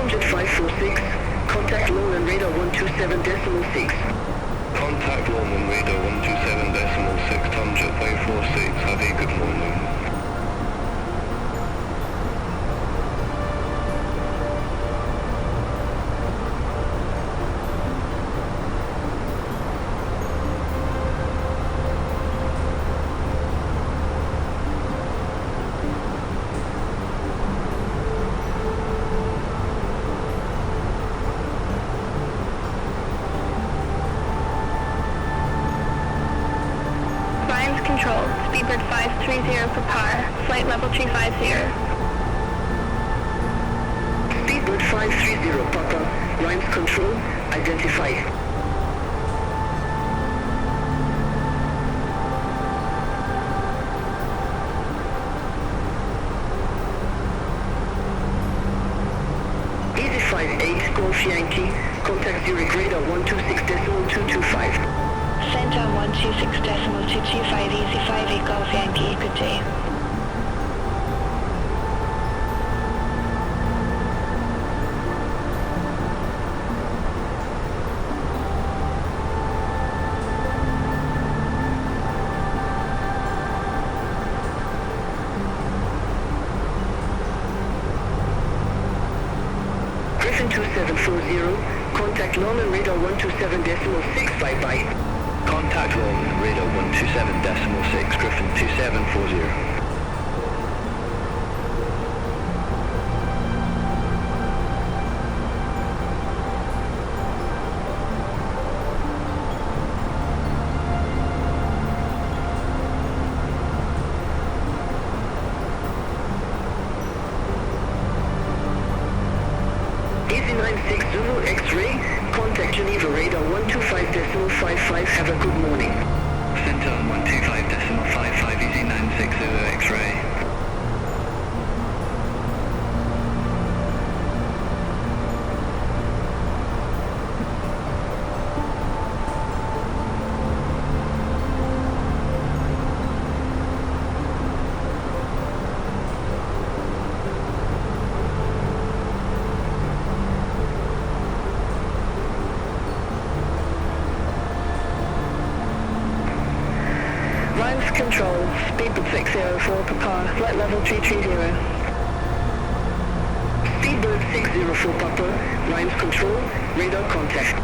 Jet 546, contact Lowland radar 127.6. Contact London radar 127.6, Tomjet 546, have a good morning. Control, Speedbird 530 for par, flight level 350. Speedbird 530 Papa, Grimes Control, identified. EZ58 Golf Yankee, contact Zurich radar 126.225. Center on 126.225, EZ58 Golf Yankee, good day. Griffin 2740, contact London radar 127.6, bye-bye. Contact London radar 127.6, Griffin 2740. EZ96 Zulu X-ray, contact Geneva radar 125.55, have a good morning. Center on 125.55, EZ96 Zulu X-ray. Speedbird 604 Papa, flight level 330. Speedbird 604 Papa, lines control, radar contact.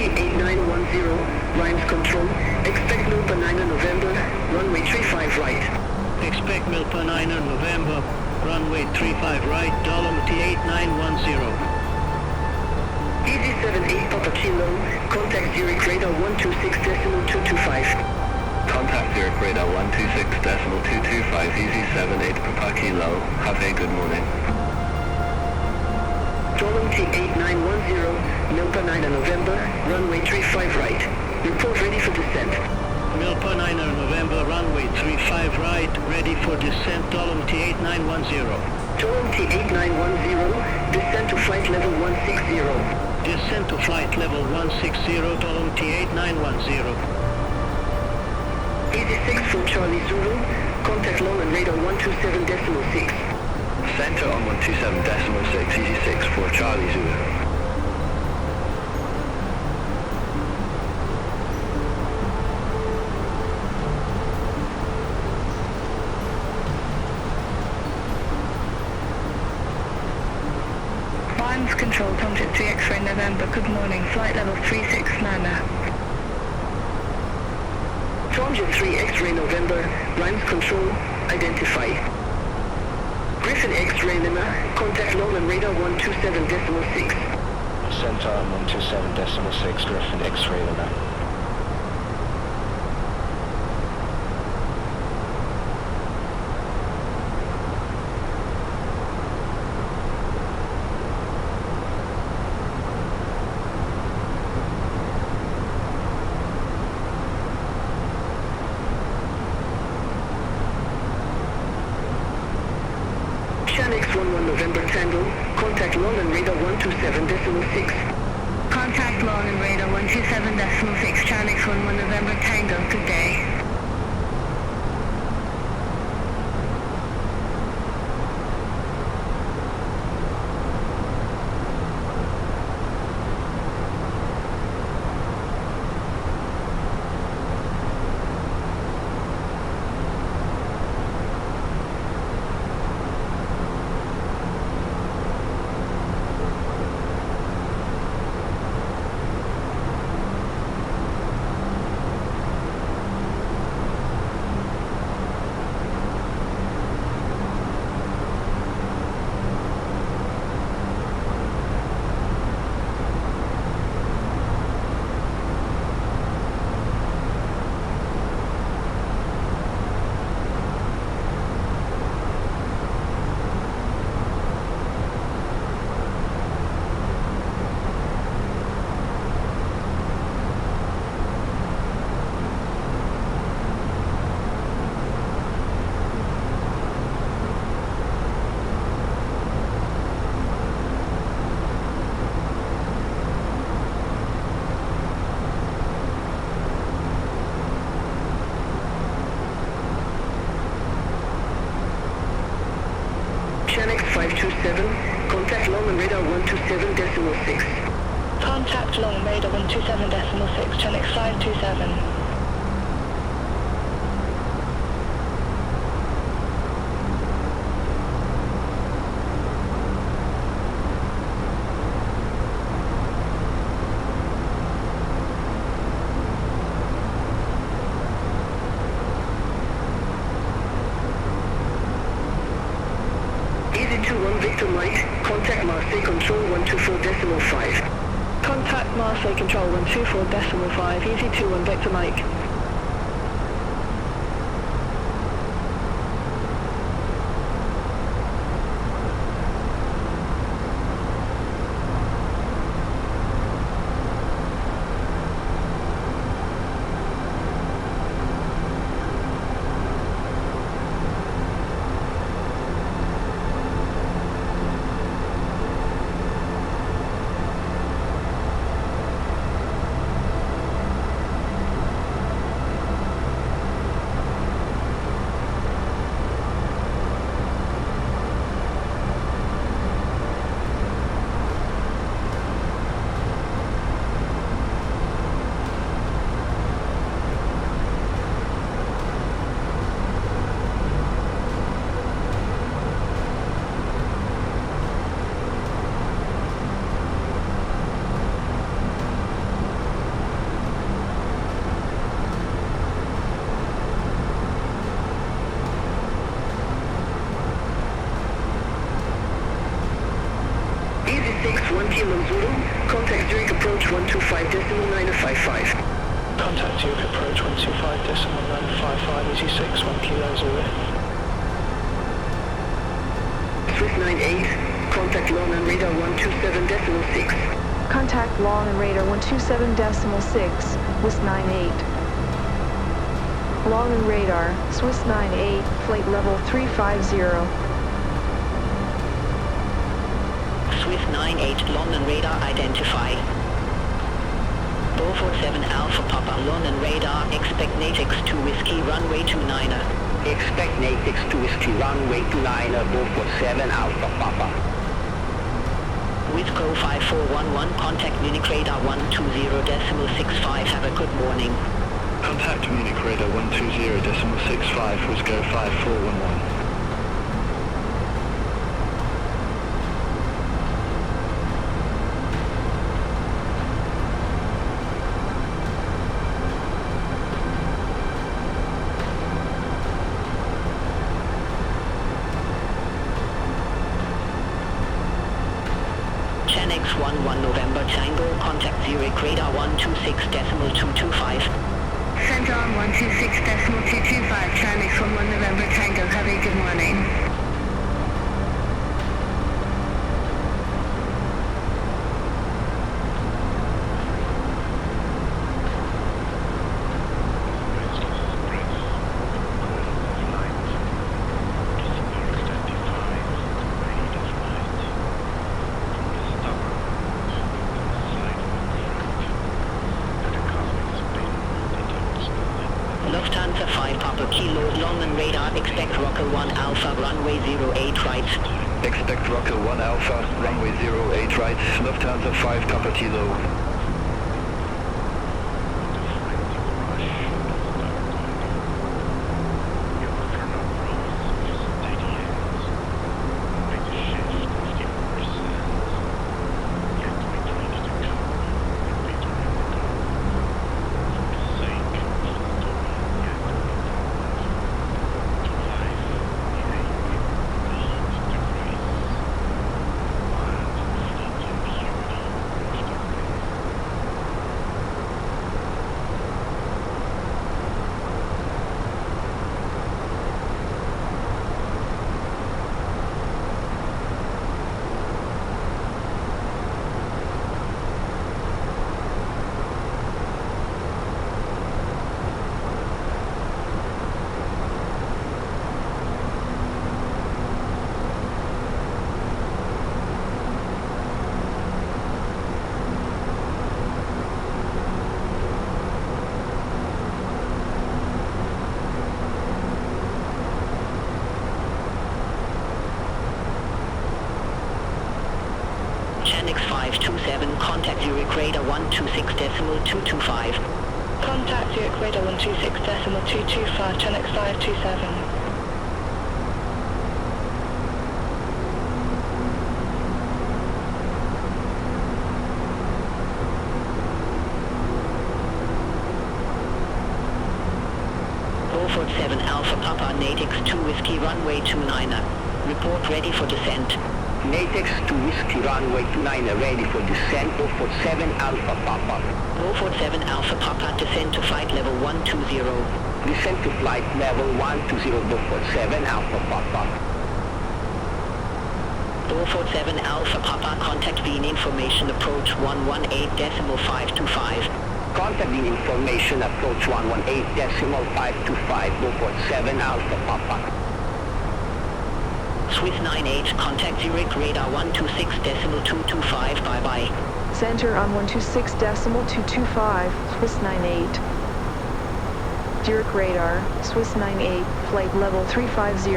A321-200, lines control, expect Milpa 9 November, runway 35 right. Expect Milpa 9 November, runway 35 right, Dolomity 8910. Easy 78 Papa Kilo, contact Zurich radar 126.225. Contact Zurich radar 126.225, Easy 78 Papa Kilo, have a good morning. Dolomity 8910, Milpa 9 November, runway 35 right. Report ready for descent. Milpa 9 November, runway 35 right, ready for descent, Dolomity 8910. Dolomity 8910, descent to flight level 160. Descent to flight level 160, Dolomity 8910. Easy 6 for Charlie Zulu, contact long and radar 127.6. Center on 127.6, Easy 6 for Charlie Zulu. Lines control, Tomjet 3 X-ray November, good morning, flight level 36 Nana. Tomjet 3 X-ray November, lines control, identify. Griffin X-ray Lima, contact long and radar 127.6. Center on 127.6, Griffin X-ray Lima. X11 November Tango, contact long and radar 127.6. Contact long and radar 127.6, Chanix 11 November Tango, good day. Chanix 527, contact long and radar 127.6. Contact long radar 127.6, Chanix 527. Victor Mike, contact Marseille Control 124.5. Contact Marseille Control 124.5, Easy 21 Victor Mike. Contact Zurich approach 125.955, Easy 6, 1 Kilo Zurich. Swiss 98, contact long on radar 127.6. Contact long and radar 127.6, Swiss 98. Long and radar, Swiss 98, flight level 350. Swiss 98, London radar identify. 447 Alpha Papa London radar, expect Natix 2 Whiskey runway 29er. Expect Natix 2 Whiskey runway 29er, 447 Alpha Papa. Whitco 5411, contact Munich radar 120.65, have a good morning. Contact Munich radar 120.65, Whiskey 5411. November Tango, contact Zurich radar 126.225. Center on 126.225, Chanix 11 November Tango, have a good morning. Lufthansa 5 Papa Kilo, London radar, expect Rocker 1 Alpha, runway 08 right. Expect Rocker 1 Alpha, runway 08 right, Lufthansa 5 Papa Kilo. Chanix 527, contact Zurich radar 126.225. Contact Zurich radar 126.225, Chanix 527. Alpha Papa Natix 2 Whiskey runway 29er. Report ready for descent. Natix 2 Whiskey runway 29er ready for descent. 047 Alpha Papa. 047 Alpha Papa descent to flight level 120. Descent to flight level 120 047 Alpha Papa. 047 Alpha Papa, contact Wien information approach 118.525. Contact Wien information approach 118.525, 047 Alpha Papa. Swiss 98, contact Zurich radar 126.225, bye bye. Center on 126.225, Swiss 98. Zurich radar, Swiss 98, flight level 350.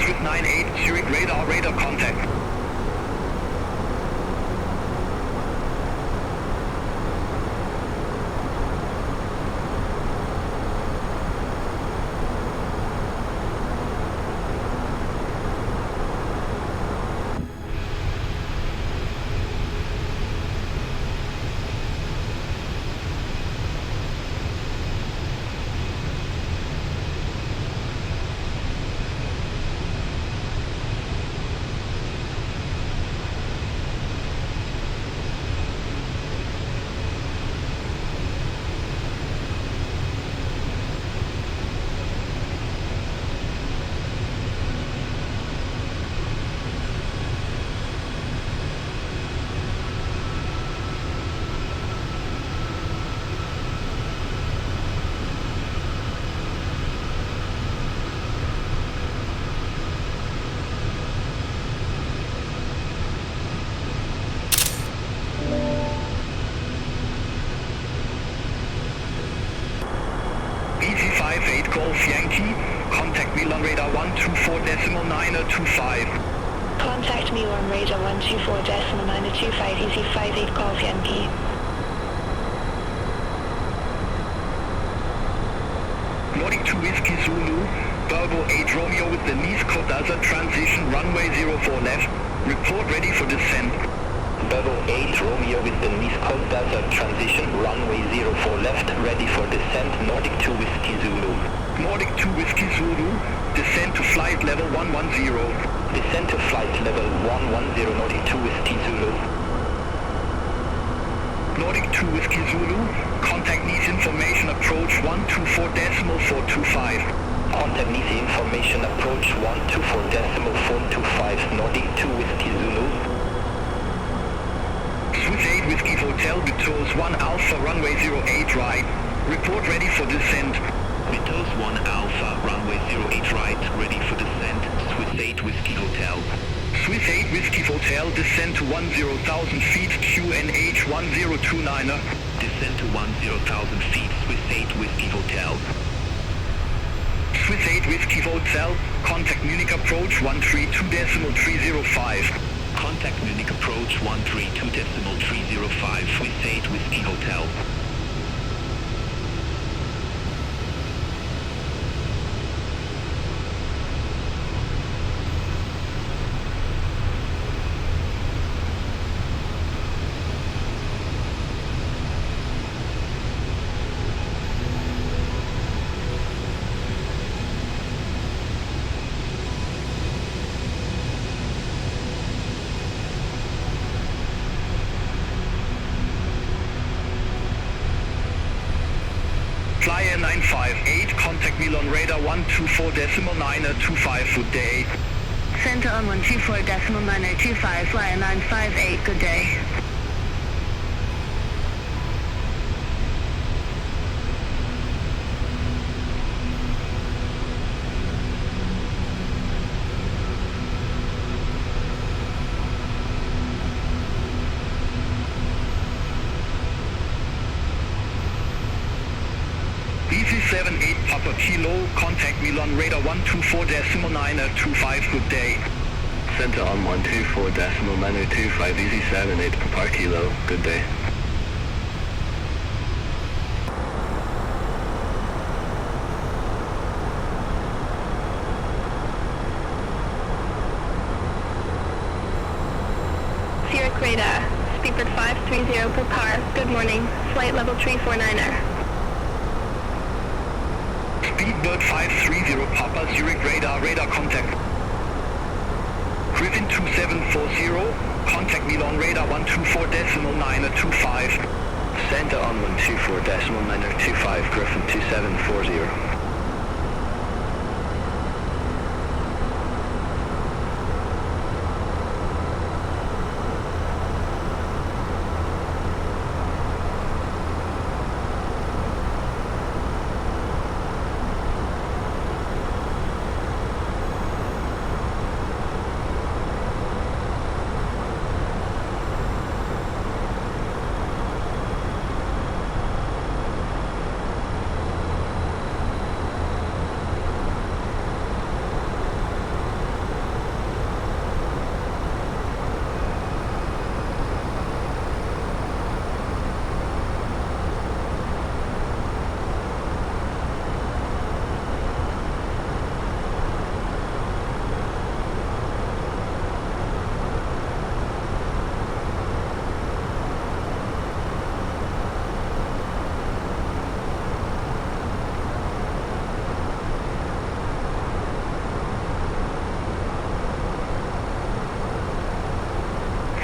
Swiss 98, Zurich radar contact. 124.925. Contact me on radar 124.925, easy 58 Golf Yankee. Nordic 2 Whiskey Zulu, Bravo 8 Romeo with the Nice Côte d'Azur transition, runway 04 left, report ready for descent. Bravo 8 Romeo with the Nice Côte d'Azur transition, runway 04 left, ready for descent, Nordic 2 Whiskey Zulu. Nordic 2 Whiskey Zulu, descend to flight level 110. Descent to flight level 110, Nordic 2 Whiskey Zulu. Nordic 2 Whiskey Zulu, contact Nice information approach 124.425. Contact Nice information approach 124.425, Nordic 2 Whiskey Zulu. Swiss 8 Whiskey Hotel, Betos 1 Alpha, runway 08 right, report ready for descent. Betos 1 Alpha, runway 08 right, ready for descent, Swiss 8 Whiskey Hotel. Swiss 8 Whiskey Hotel, descend to 10,000 feet, QNH 1029er. Descend to 10,000 feet, Swiss 8 Whiskey Hotel. Swiss 8 Whiskey Hotel, contact Munich approach 132.305. Contact Munich approach 132.305, Swiss 8 Whiskey Hotel. Flyer 958, contact Milan radar 124.925, good day. Center on 124.925, flyer 958, good day. EC78 Papa Kilo, contact Milan radar 124.925, good day. Center on 124.925, EC78 Papa Kilo, good day. Zurich radar, speedbird 530 per par, good morning, flight level 349er. Speedbird 530 Papa, Zurich radar, radar contact. Griffin 2740, contact Milan radar 124.925. Center on 124.925, Griffin 2740.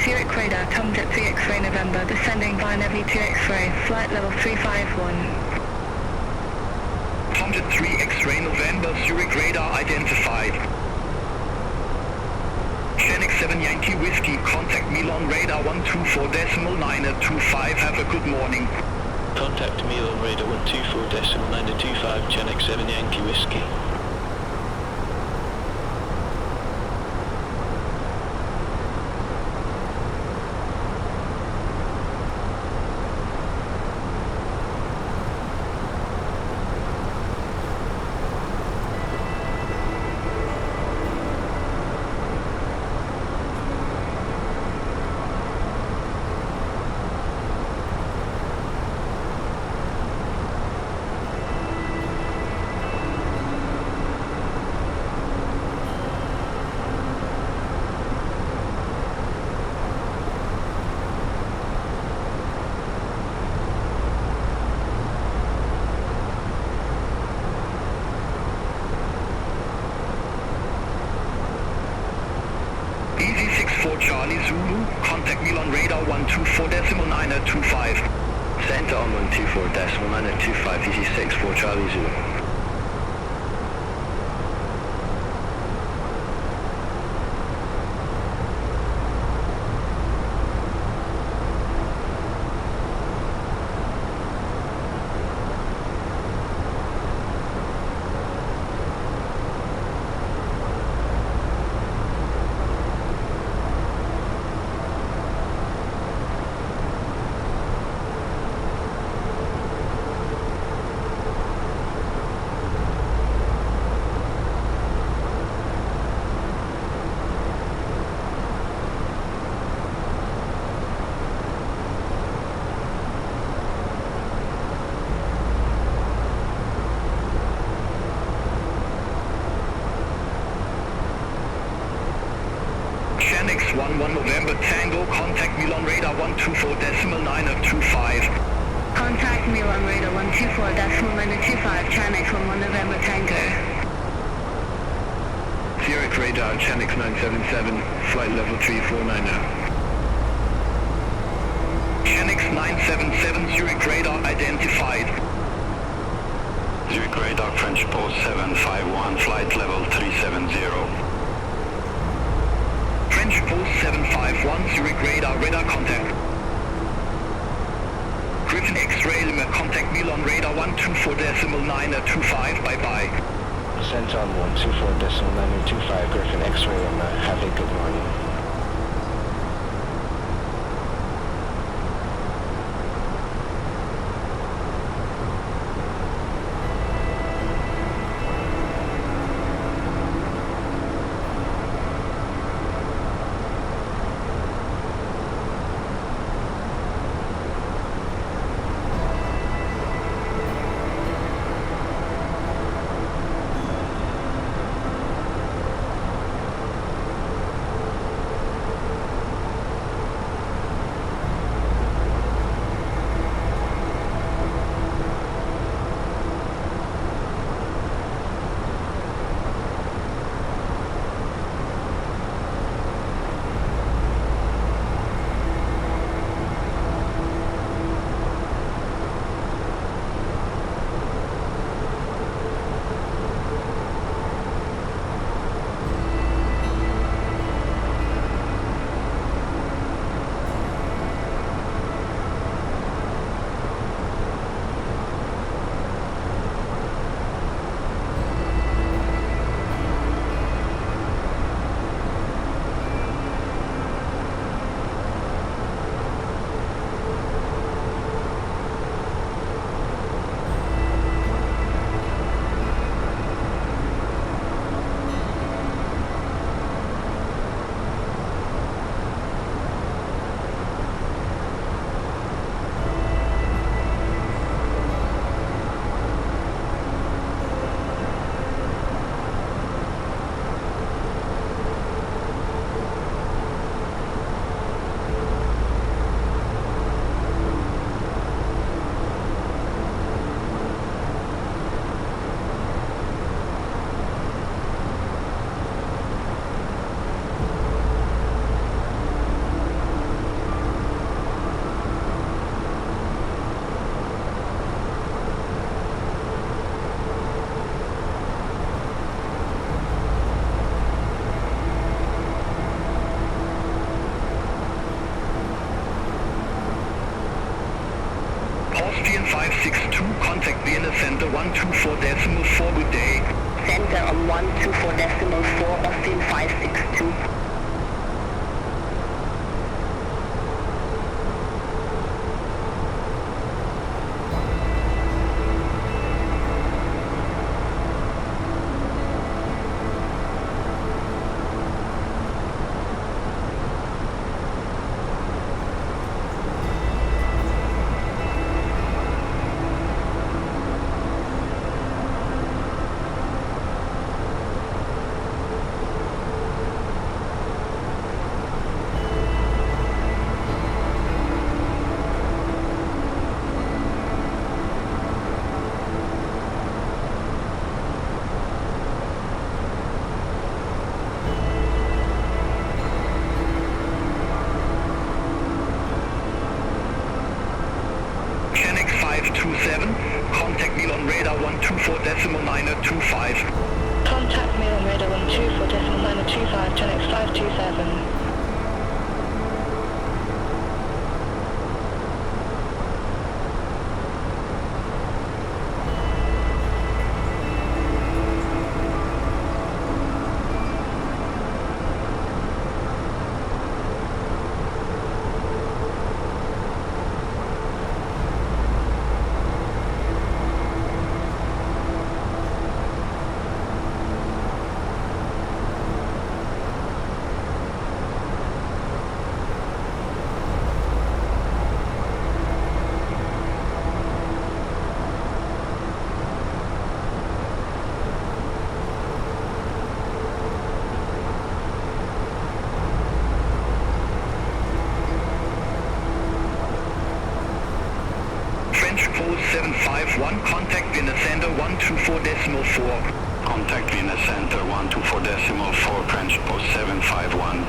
Zurich radar, Tom Jet 3 X-ray November, descending via Nevi 2 X-ray, flight level 351. Tom Jet 3 X-ray November, Zurich radar identified. Genix 7 Yankee Whiskey, contact Milan radar 124.925, have a good morning. Contact Milan radar 124.925, Genix 7 Yankee Whiskey. 124.925. Center on 124.925, easy 64 Charlie Zulu. X 11 November Tango, contact Milan radar 124.925. Contact Milan radar 124.925, Chanex 11 November Tango. Zurich radar, Chanex 977, flight level 3490. Chanex 977, Zurich radar identified. Zurich radar, French post 751, flight level 370. French post 751, Zurich radar, radar contact. Griffin X-ray limit, contact Milan radar 124.925, bye-bye. Sent on 124.925, Griffin X-ray, and have a good morning. Austrian 562, contact Vienna Center 124.4, good day. Center on 124.4, Austrian 562. 925. Contact me on radar 124.925 to next 527. French code 751, contact Vienna Center 124.4. Contact Vienna Center 124.4, French post 751.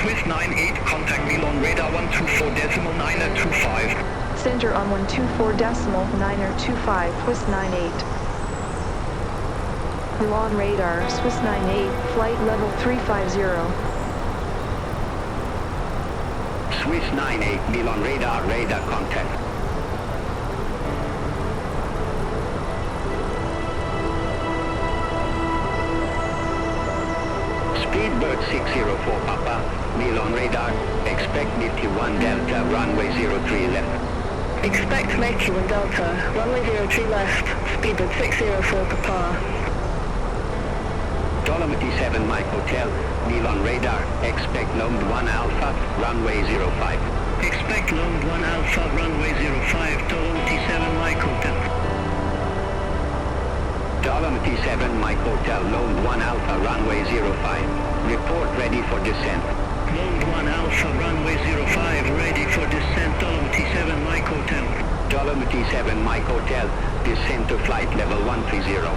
Swiss 98, contact Milan radar 124.925. Center on 124.925, Swiss 98. Milan radar, Swiss 98, flight level 350. Swiss 98, Milan radar, radar contact. Speedbird 604 Papa, Milan radar, expect Milky 1 Delta, runway 03 left. Expect Milky 1 Delta, runway 03 left, speedbird 604 Papa. Dolomiti 7 Mike Hotel, Milan radar, expect Lomd 1 Alpha, runway 05. Expect Lomd 1 Alpha, runway 05, Dolomiti 7 Mike Hotel. Dolomiti 7 Mike Hotel, Lomd 1 Alpha, runway 05. Report ready for descent. Lomd 1 Alpha, runway 05, ready for descent, Dolomiti 7 Mike Hotel. Dolomiti 7 Mike Hotel, descent to flight level 130.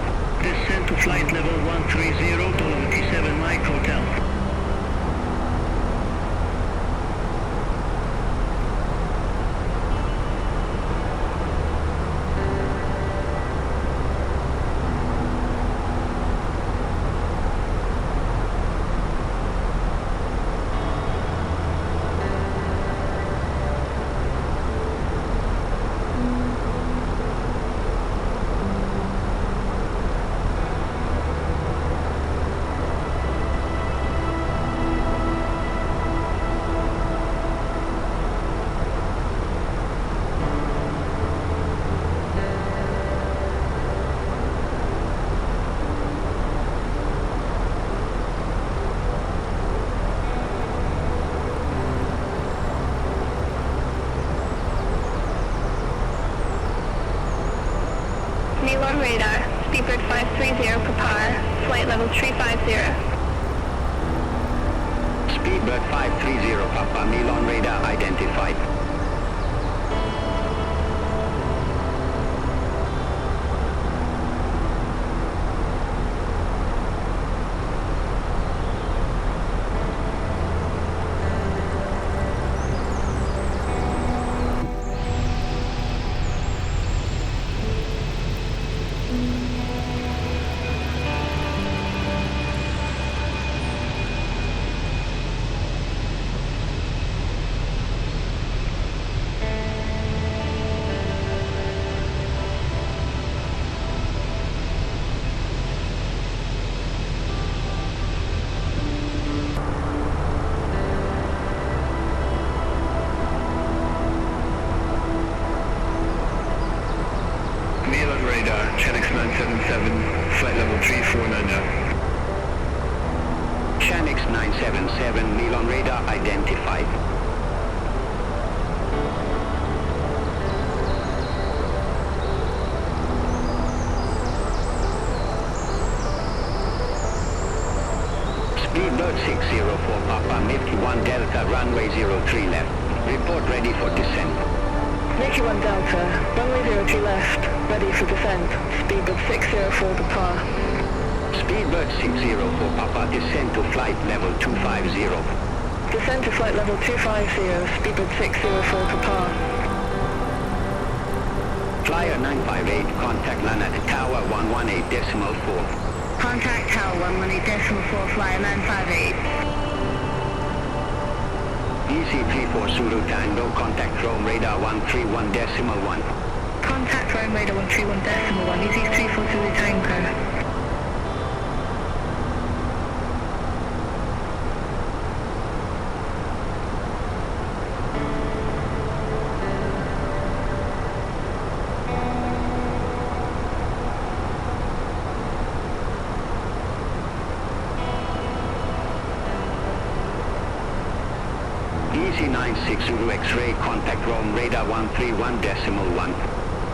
Descent to flight level 130, Dolomiti 7 Mike Hotel. Milan radar, speedbird 530 Papa, flight level 350. Speedbird 530 Papa, Milan radar identified. Shanix 977, Milan radar identified. Speedbird 604 Papa, Milky 1 Delta, runway 03 left. Report ready for descent. Milky 1 Delta, runway 03 left, ready for descent. Speedbird 604 Papa. Speedbird 604 Papa, descend to flight level 250. Descend to flight level 250, Speedbird 604 Papa. Flyer 958, contact Lana Tower 118.4. Contact Tower 118.4, flyer 958. EC34 Zulu Tango, contact Rome radar 131.1. Contact Rome radar 131.1, EC34 Zulu Tango. EC96 Zulu X-ray, contact Rome radar 131.1.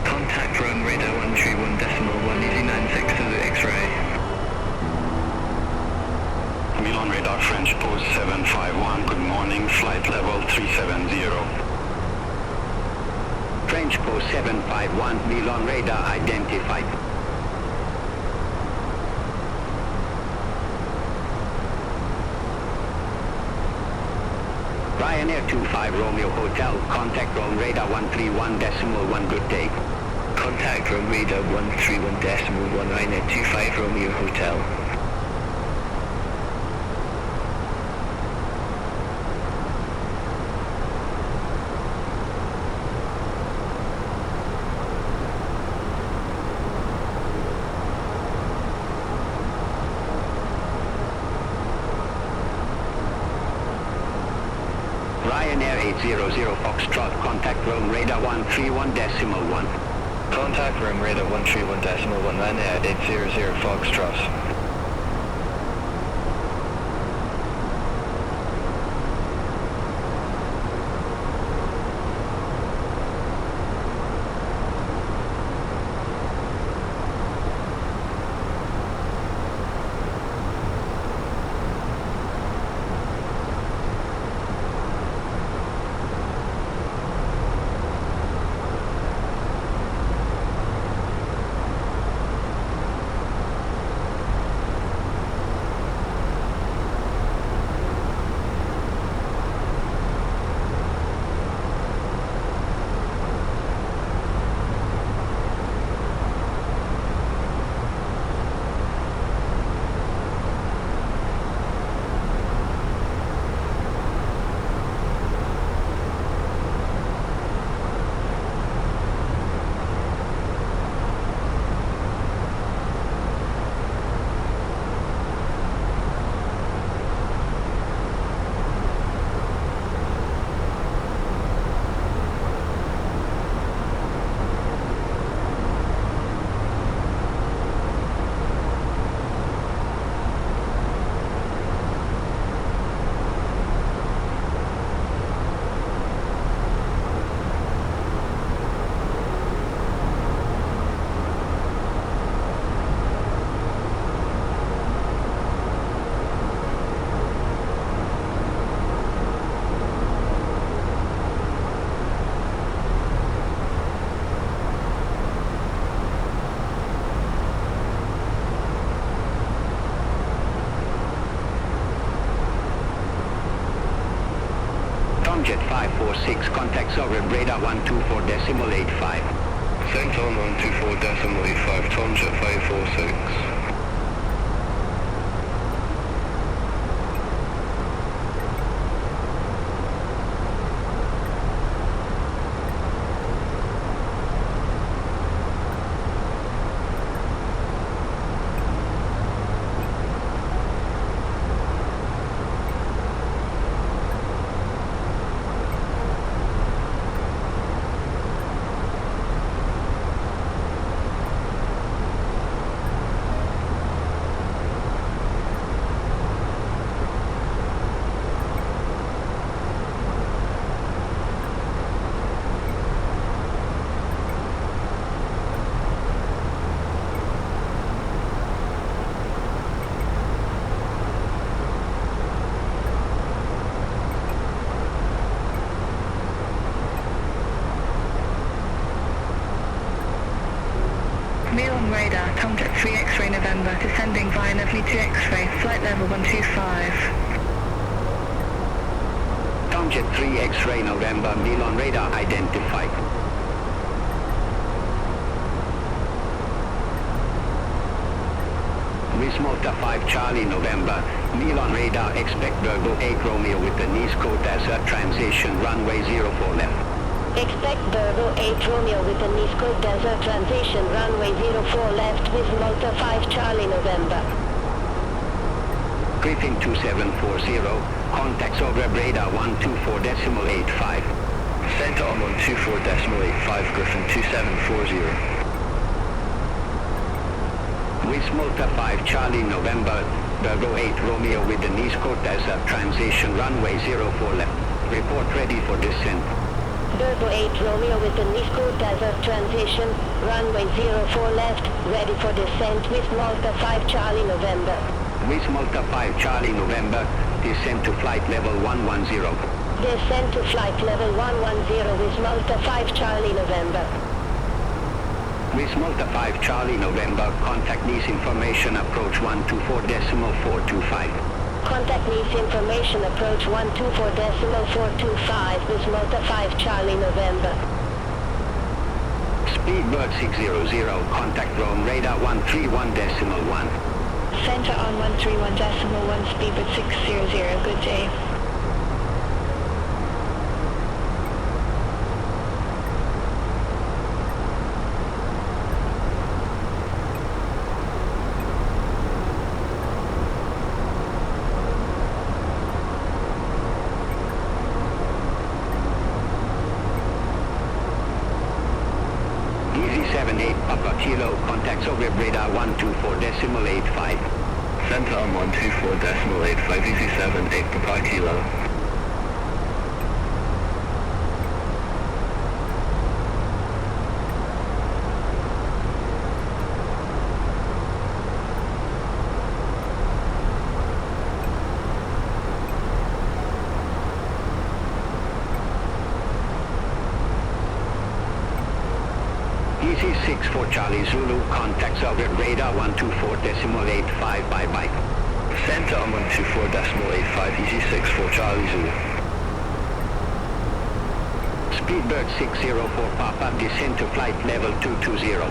Contact Rome radar 131.1, EC96 Zulu X-ray. Milan radar French post 751, good morning, flight level 370. French post 751, Milan radar identified. Ryanair 25 Romeo Hotel, contact Rome radar 131.1, good day. Contact Rome radar 131.1, Ryanair 25 Romeo Hotel. Ryanair 800 Foxtrot, contact Rome radar 131.1. Contact Rome radar 131.1, Ryanair 800 Foxtrot. Jet 546, contact Sovereign radar 124.85. Sent on 124.85, Tomjet 546. Milon radar, Tomjet 3 X-ray November, descending via Nevny 2 X-ray, flight level 125. Tomjet 3 X-ray November, Milon radar identified. Wismota 5 Charlie November, Milon radar, expect Virgo 8 Romeo with the Nice Côte d'Azur transition runway 04 left. Expect Virgo 8 Romeo with the Nice Côte d'Azur transition runway 04 left with Malta 5 Charlie November. Griffin 2740, contacts over radar 124.85. Center on 124.85, Griffin 2740. Wismota 5 Charlie November, Virgo 8 Romeo with the Nice Côte d'Azur transition runway 04 left. Report ready for descent. Virgo 8 Romeo with the Nice Côte d'Azur transition, runway 04 left, ready for descent with Malta 5 Charlie November. Wismota 5 Charlie November, descent to flight level 110. Descent to flight level 110 with Malta 5 Charlie November. Wismota 5 Charlie November, contact Nice information approach 124.425. Contact Nice information approach 124.425 with Malta 5 Charlie November. Speedbird 600, contact Rome radar 131.1. Center on 131.1, Speedbird 600, good day. Papa Kilo, contacts over radar 124.85. Center on 124.85, Easy 78 Papa Kilo. Easy 6 for Charlie Zulu, contacts over radar 124.85, bye-bye. Center on 124.85, Easy 6 for Charlie Zulu. Speedbird 604 Papa, descend to flight level 220.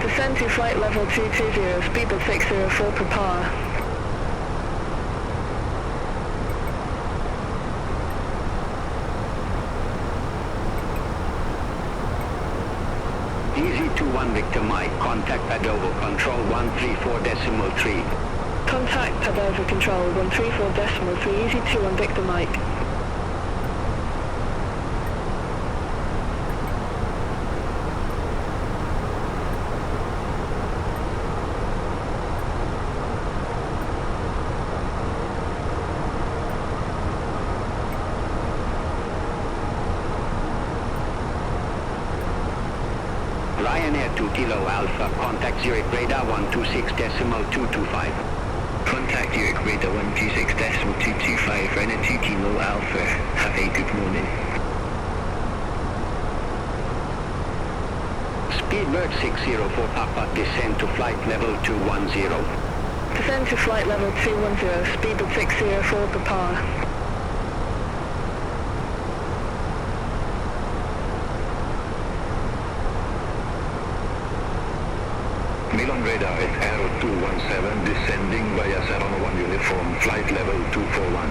Descend to flight level 220, Speedbird 604, prepare. Easy 21 Victor Mike, contact Padovo control 134.3. Contact Padovo control 134.3, Easy 21 Victor Mike. Ryanair 2 Kilo Alpha, contact Zurich radar 126.225. Contact Zurich radar 126.225, Ryanair 2 Kilo Alpha. Have a good morning. Speedbird 604 Papa, descend to flight level 210. Descend to flight level 210, Speedbird 604, prepare. Milan radar is Aero 217, descending via Serrano 1 uniform, flight level 241.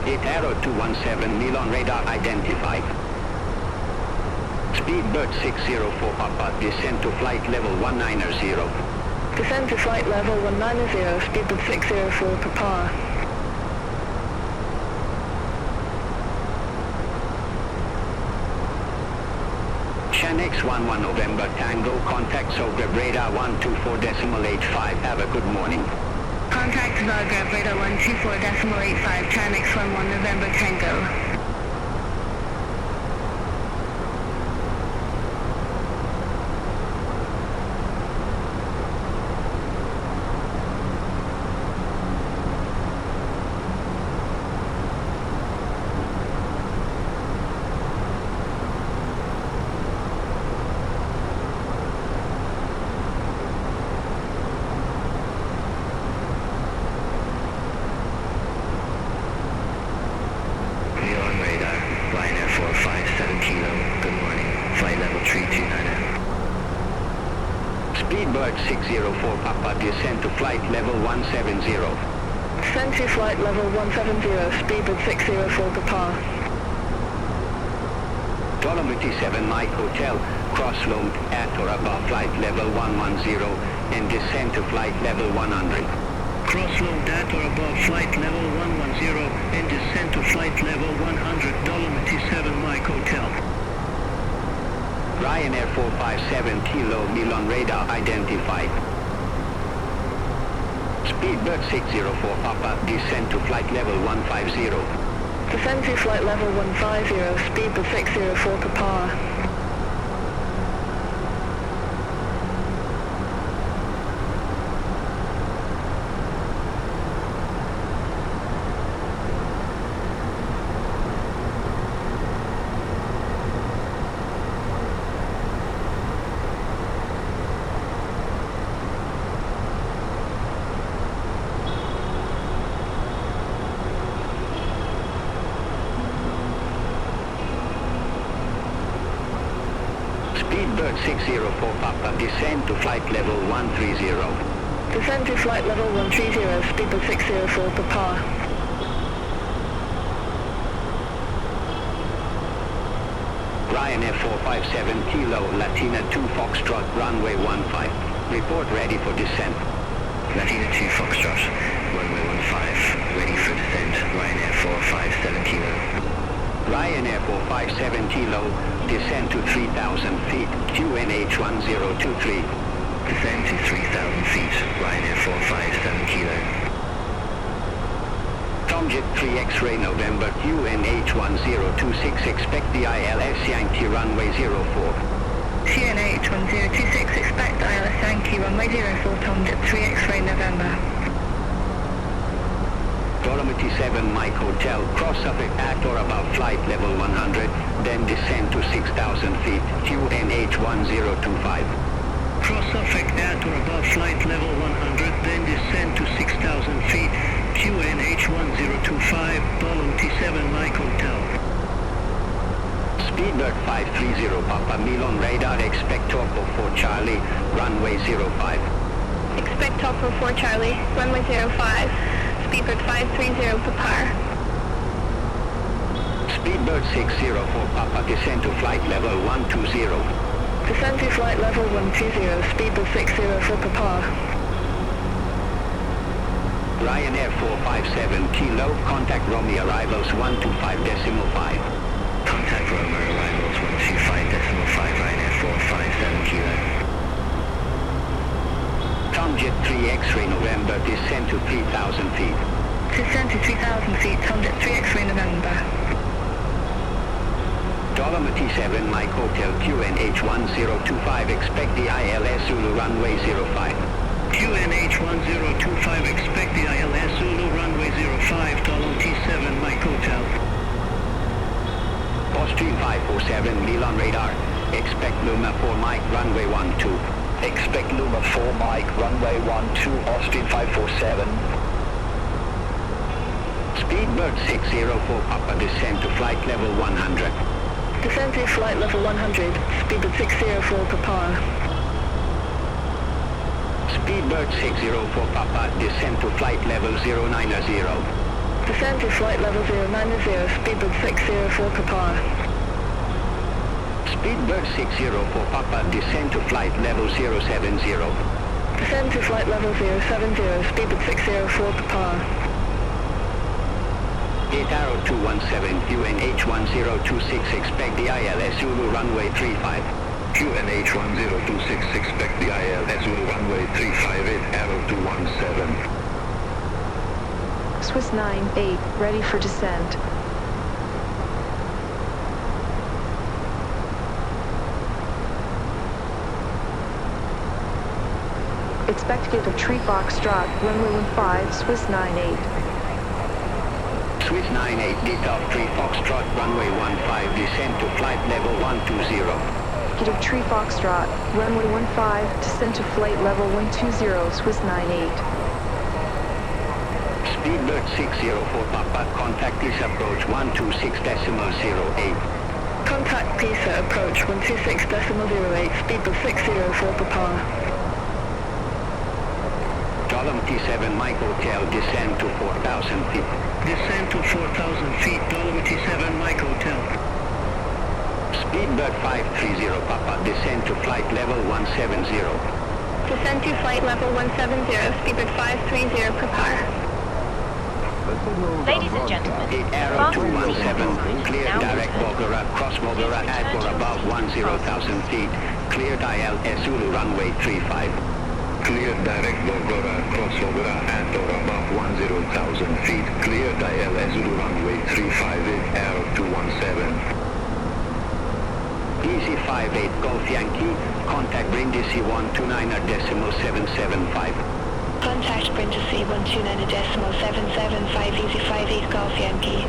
It Aero 217, Milan radar identified. Speedbird 604 Papa, descend to flight level 190. Descend to flight level 190, Speedbird 604, prepare. X 11 November Tango, contact Zagreb radar 124.85. Have a good morning. Contact Zagreb radar 124.85, X 11 November Tango. 604 Papa, descend to flight level 170. Descend to flight level 170, speedbird 604 Papa. Dolomiti 7 Mike Hotel, cross-load at or above flight level 110 and descend to flight level 100. Cross-load at or above flight level 110 and descend to flight level 100, Dolomiti 7 Mike Hotel. Ryanair 457 Kilo Milan radar identified. Speedbird 604 Papa, descend to flight level 150. Descend to flight level 150, speedbird 604 Papa. Speedbird 604 Papa, descend to flight level 130. Descend to flight level 130, speedbird 604 Papa. Ryanair 457 Kilo Latina 2 Foxtrot runway 15. Report ready for descent. Latina 2 Foxtrot, runway 15, ready for descent. Ryanair 457 Kilo. Ryanair 457 Kilo, descend to 3,000 feet, QNH 1023. Descend to 3,000 feet, Ryanair 457 Kilo. Tomjet 3 X-ray November, QNH 1026, expect the ILS Yankee runway 04. QNH 1026, expect ILS Yankee runway 04, Tomjet 3 X-ray November. Dolomiti 7 Mike Hotel, cross Suffolk at or above flight level 100, then descend to 6,000 feet, QNH 1025. Cross Suffolk at or above flight level 100, then descend to 6,000 feet, QNH 1025, Dolomiti 7 Mike Hotel. Speedbird 530 Papa, Milan radar, expect Topo 4 Charlie, runway 05. Expect Topo 4 Charlie, runway 05. Speedbird 530 Papa. Speedbird 604 Papa, descend to flight level 120. Descend to flight level 120, speedbird 604 Papa. Ryanair 457 Kilo, contact Romeo arrivals 125.5. Contact Roma arrivals 125.5, Ryanair 457 Kilo. Tomjet 3 X-ray November, descend to 3,000 feet. Descend to 3,000 feet, Tomjet 3 X-ray November. Dolomiti 7 Mike Hotel, QNH 1025, expect the ILS Zulu runway 05. QNH 1025, expect the ILS Zulu runway 05, Dolomiti 7 Mike Hotel. Austrian 547 Milan radar, expect Luma 4 Mike runway 12. Expect Luma 4 Mike, runway 12, Austrian 547. Speedbird 604 Papa, descend to flight level 100. Descend to flight level 100, speedbird 604 Papa. Speedbird 604 Papa, descend to flight level 090. Descend to flight level 090, speedbird 604 Papa. Speedbird 604 Papa, descend to flight level 070. Descend to flight level 070, speedbird 604 Papa. Arrow 217, QNH 1026, expect the ILS Zulu runway 35. QNH 1026, expect the ILS Zulu runway 358, Arrow 217. Swiss 98, ready for descent. Expect to get a tree Foxtrot, runway 15, Swiss 98. Swiss 98, Detail 3 Foxtrot, runway 15, descend to flight level 120. Get a tree Foxtrot, runway 15, descend to flight level 120, Swiss 98. Speedbird 604 Papa, contact Lisa approach 126.08. Contact Pisa approach 126.08, speedbird 604 Papa. Column T7 Mike Hotel, descend to 4,000 feet. Descend to 4,000 feet, Dolomite 7 Mike Hotel. Speedbird 530 Papa, descend to flight level 170. Descend to flight level 170, Speedbird 530, prepare. Ladies and gentlemen, Aero 217, clear direct Bogora, cross Bogora at or above 10,000 feet. Cleared ILS Zulu runway 35. Clear direct Bogora, cross Bogora at or above 10,000 feet. Cleared ILS Zulu runway 35 with Aero 217. Easy 58 Golf Yankee, contact Brindisi 129.775. Contact Brindisi 129.775, Easy 58 Golf Yankee.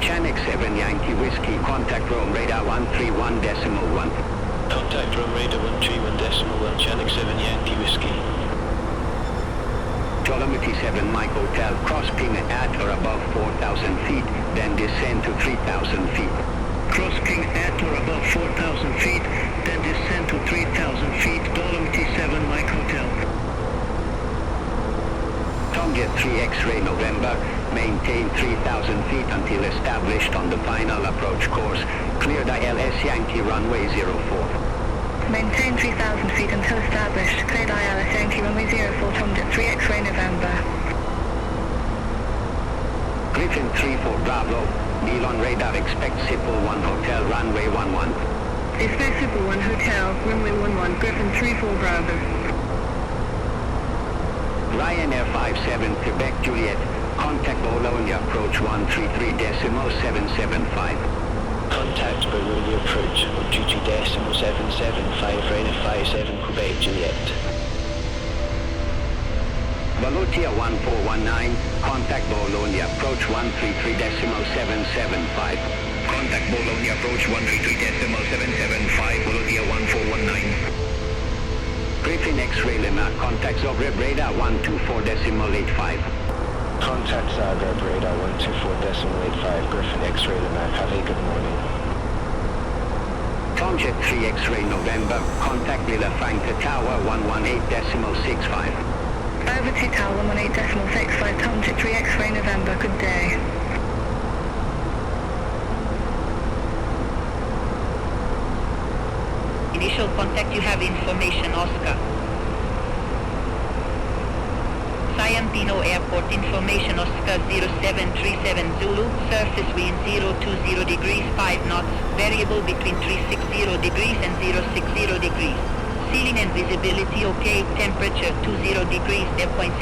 Chanic 7 Yankee Whiskey, contact Rome radar 131.1. Contact Rome radar 131.1, Chanic 7 Yankee Whiskey. Dolomite 7 Mike Hotel, cross ping at or above 4,000 feet, then descend to 3,000 feet. Cross ping at or above 4,000 feet, then descend to 3,000 feet, Dolomite 7 Mike Hotel. Tomjet 3 X-ray November, maintain 3,000 feet until established on the final approach course. Cleared ILS Yankee runway 04. Maintain 3,000 feet until established. Cleared ILS Yankee runway 04, Tomjet 3 X-ray November. Griffin 34 Bravo, Neil on radar, expect Sipple 1 Hotel runway 11. Expect Sipple 1 Hotel, runway 11, Griffin 34 Bravo. Ryanair 57 Quebec Juliet, contact Bologna approach 133.775. Contact Bologna approach 133.775, Ryanair 57 Quebec Juliet. Valotia 1419, contact Bologna approach 133.775. Contact Bologna approach 133.775, Valotia 1419. Griffin X-ray Lima, contact Zagreb radar 124.85. Contact Zagreb radar 124.85, Griffin X-ray Lima, have a good morning. Tomjet 3 X-ray November, contact Villafranca Tower 118.65. Over to Tower 118.65, Tomjet 3 X-ray November, good day. Initial contact, you have information, Oscar. Pino Airport, information, Oscar 0737 Zulu, surface wind 020 degrees, 5 knots, variable between 360 degrees and 060 degrees. Ceiling and visibility okay, temperature 20 degrees, 0.08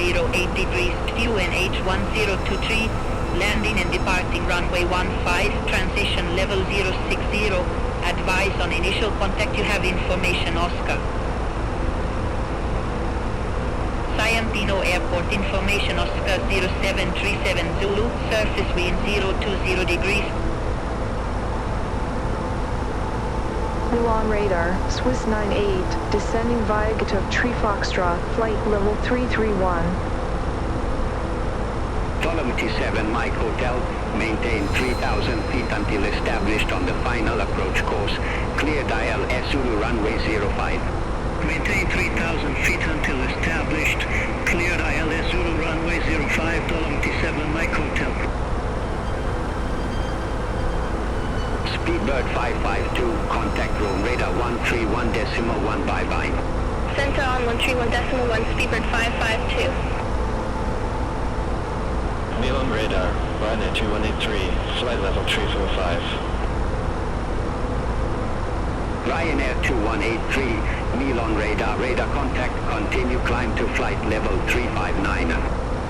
degrees, QNH 1023, landing and departing runway 15, transition level 060. Advise on initial contact, you have information, Oscar. Pino Airport, information, Oscar 0737 Zulu, surface wind 020 degrees. Milan radar, Swiss 98, descending via Gatov Tree Foxtrot, flight level 331. Dolomite 7 Mike Hotel, maintain 3,000 feet until established on the final approach course. Cleared ILS Zulu runway 05. Maintain 3,000 feet until established. Cleared ILS Zulu runway 05, Dolomite 7 Mike Hotel. Speedbird 552, contact Rome radar 131.1, bye-bye. Center on 131.1, Speedbird 552. Milan radar, Ryanair 2183, flight level 345. Ryanair 2183, Milan radar, radar contact, continue climb to flight level 359.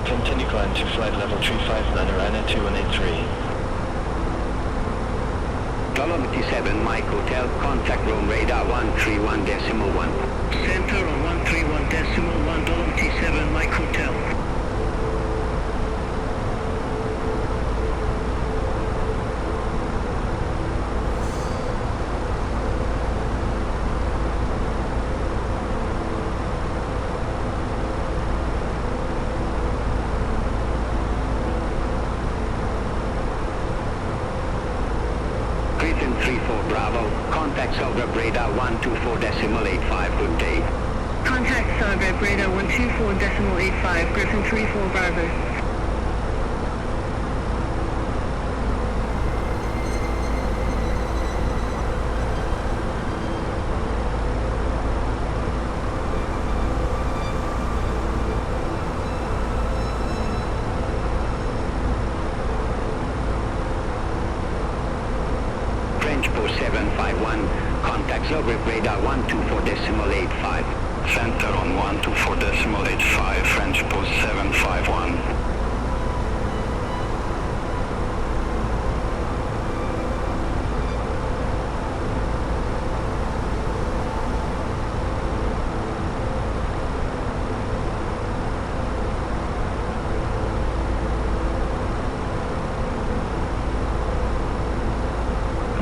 Continue climb to flight level 359, Ryanair 2183. Dolomite 7 Mike Hotel, contact Rome radar 131.1. Center on 131.1, Dolomite 7 Mike Hotel. Bravo. Contact Silver Radar 124.85. Good day. Contact Celebrate Radar 124.85, Griffin 34 Bravo. French Post 751. Contact Silver Radar 124.85. Center on 124.85, French Post 751.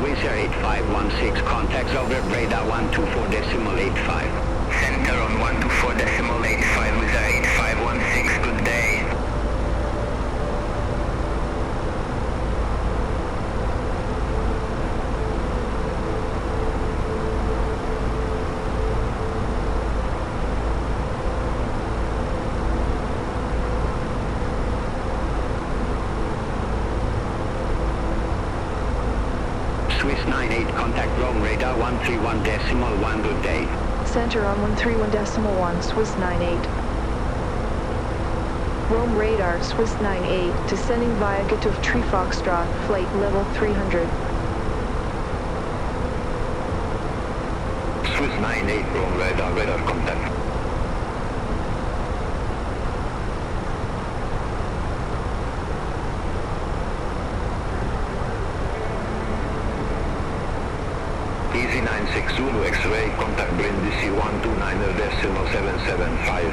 Wizard 8516. Contact Silver Radar 124.85. Center on 124.85 with 8516, good day. Swiss 98. Contact Rome Radar 131.1. Good day. Center on 131.1, Swiss 98. Rome Radar, Swiss 98, descending via Gitov Tree Foxtrot, flight level 300. Swiss 98, Rome Radar, radar contact. Easy 96 Zulu X-ray, contact Brindisi 129.775.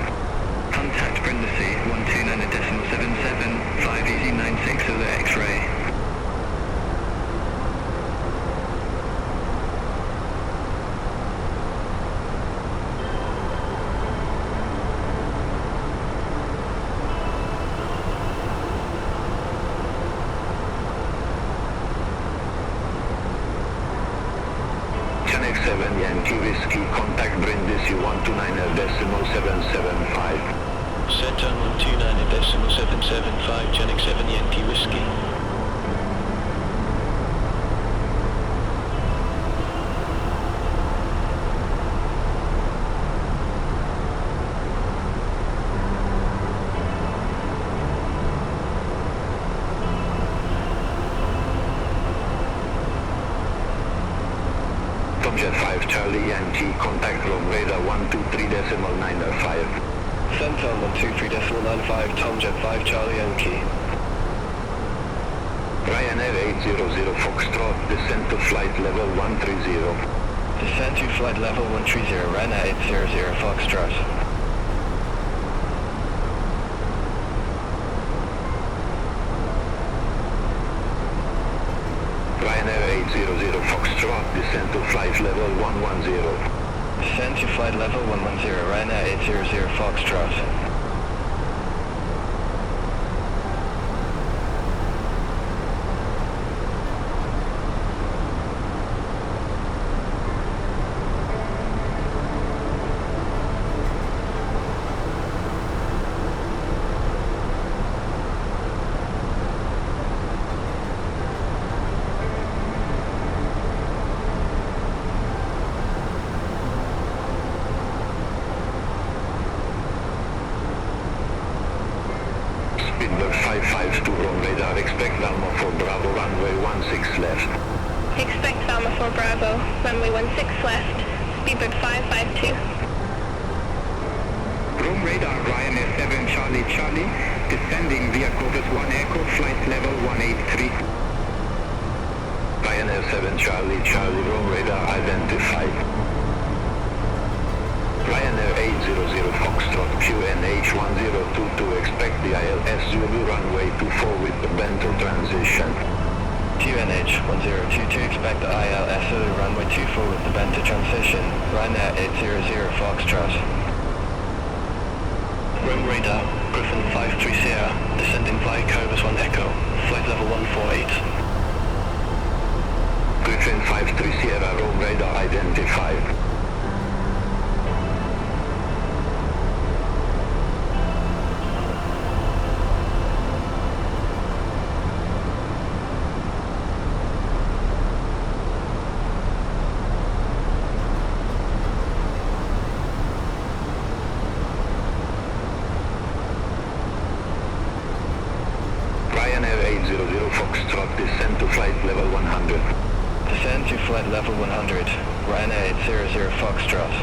Contact Brindisi 129.775, Easy 96 Zulu X-ray. Channel 7 Yankee Whiskey, contact Brindisi 129.775. Center 129.775, Channel 7 Yankee Whiskey. Tomjet 5 Charlie Yankee, contact Rome Radar 123.95. Center 123.95, Tomjet 5 Charlie Yankee. Ryanair 800 Foxtrot, descent to flight level 130. Descent to flight level 130, Ryanair 800 Foxtrot. Ryanair 800 Foxtrot, descent to flight level 110. Descent to flight level 110, Ryanair 800 Foxtrot. Speedbird 552 Rome Radar, expect Alma for Bravo, runway 16 left. Expect Alma for Bravo, runway 16 left, Speedbird 552. Rome Radar, Ryanair 7 Charlie Charlie, descending via Corvus 1 Echo, flight level 183. Ryanair 7 Charlie Charlie, Rome Radar identified. Ryanair 800 Foxtrot QNH 1022, expect the ILS Zulu runway 24 with the Bento transition. QNH 1022, expect the ILS Zulu runway 24 with the Bento transition. Ryanair 800 Foxtrot. Rome Radar, Griffin 53 Sierra, descending via Corvus 1 Echo, flight level 148. Griffin 53 Sierra Rome radar identified. Ryanair 800 Foxtrot, descend to flight level 100. Descend to flight level 100. Ryanair 800 Foxtrot.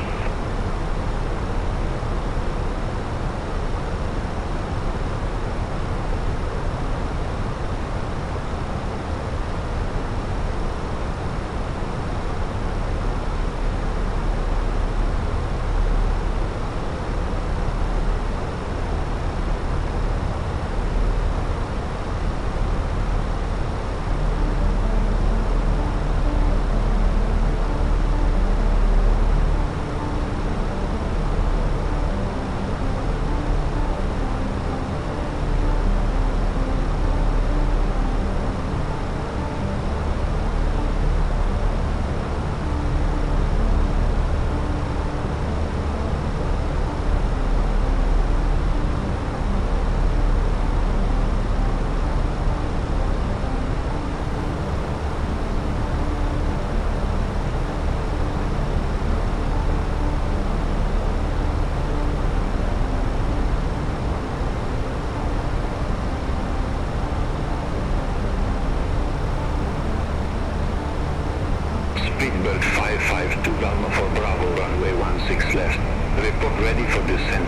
Speedbird 552 Galma for Bravo, runway 16 left. Report ready for descent.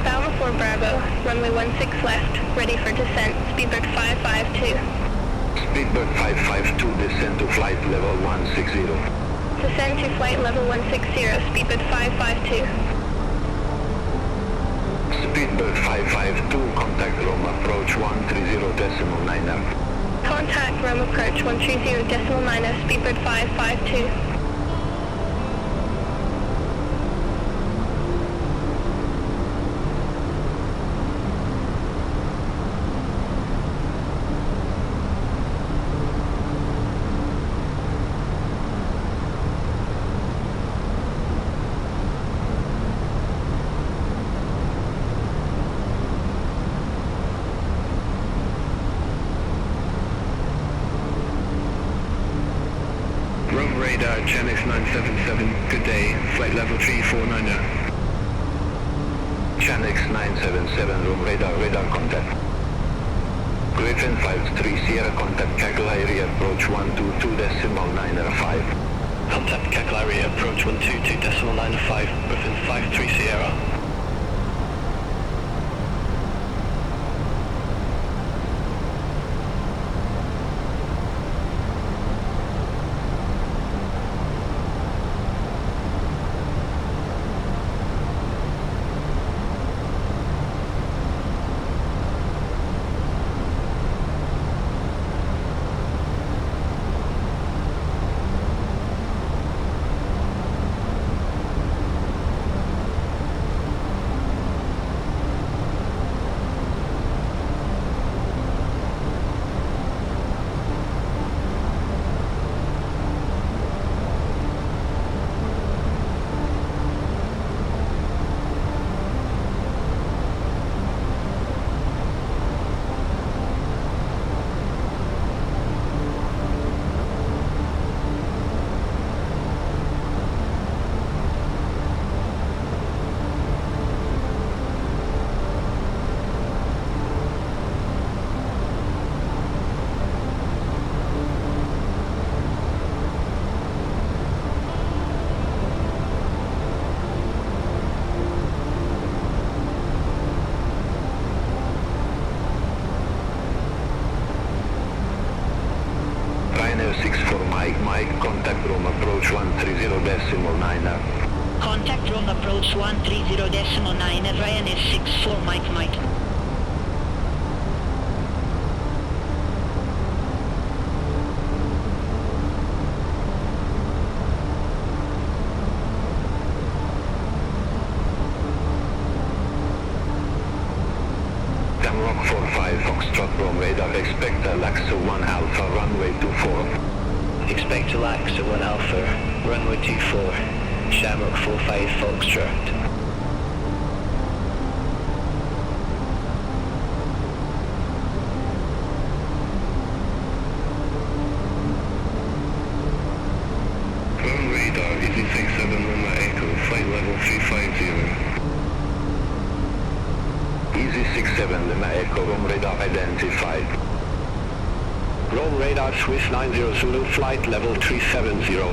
Alpha 4 Bravo, runway 16 left, ready for descent, Speedbird 552. Speedbird 552, descend to flight level 160. Descend to flight level 160, Speedbird 552. Speedbird 552, contact Rome approach 130.9. Contact Rome approach 130.9, Speedbird 552. Rome radar, Chanix 977, good day, flight level 349er. Chanix 977, Rome radar, radar contact. Griffin 53 Sierra, contact Cagliari, approach 122.905. Contact Cagliari, approach 122.905, Griffin 53 Sierra. Ryanair 64 Mike, contact Rome approach 130.9. Contact Rome approach 130.9, Ryanair 64 Mike. Camrock 45 Foxtrot, Rome radar, expect Alaxa 1 Alpha, runway 24. expect to lax at 1 Alpha, runway 24, Shamrock 45 Foxtrot. Ground radar EZ67 Lima Echo, flight level 350. EZ67 Lima Echo, roam radar identified. Roam radar Swiss 90 Zulu, flight level 370.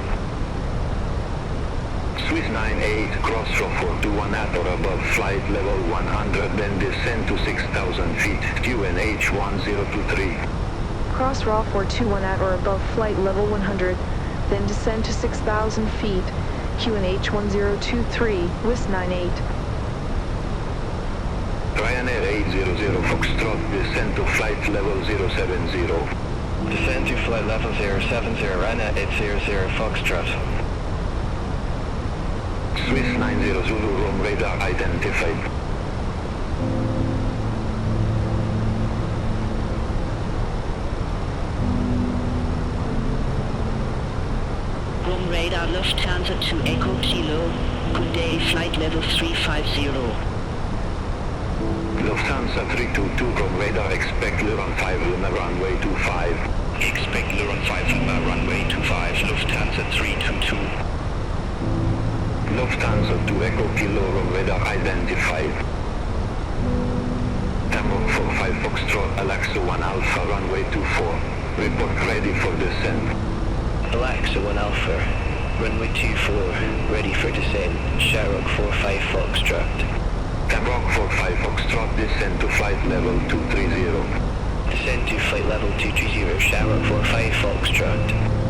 Swiss 98, crossroad 421 at or above, flight level 100, then descend to 6,000 feet, QNH 1023. Cross raw 421 at or above flight level 100, then descend to 6,000 feet, QNH 1023, WIS 98. Ryanair 800 Foxtrot, descend to flight level 070. Descend to flight level 070, Ryanair 800 Foxtrot. Swiss 90 Zulu, roam radar identified. Roam radar Lufthansa to Echo Kilo. Good day, flight level 350. Lufthansa 322, roam radar, expect LIRA 5 Lima runway 25. Expect LIRA 5 Lima runway 25, Lufthansa 322. Lufthansa to Echo Kilo, roam radar identified. Shamrock 45 Foxtrot, Alexa 1 Alpha, runway 24. Report ready for descent. Alexa 1 Alpha, runway 24, ready for descent, Shamrock 45 Foxtrot. Shamrock 45 Foxtrot, descend to flight level 230. Descend to flight level 230, Shamrock 45 Foxtrot.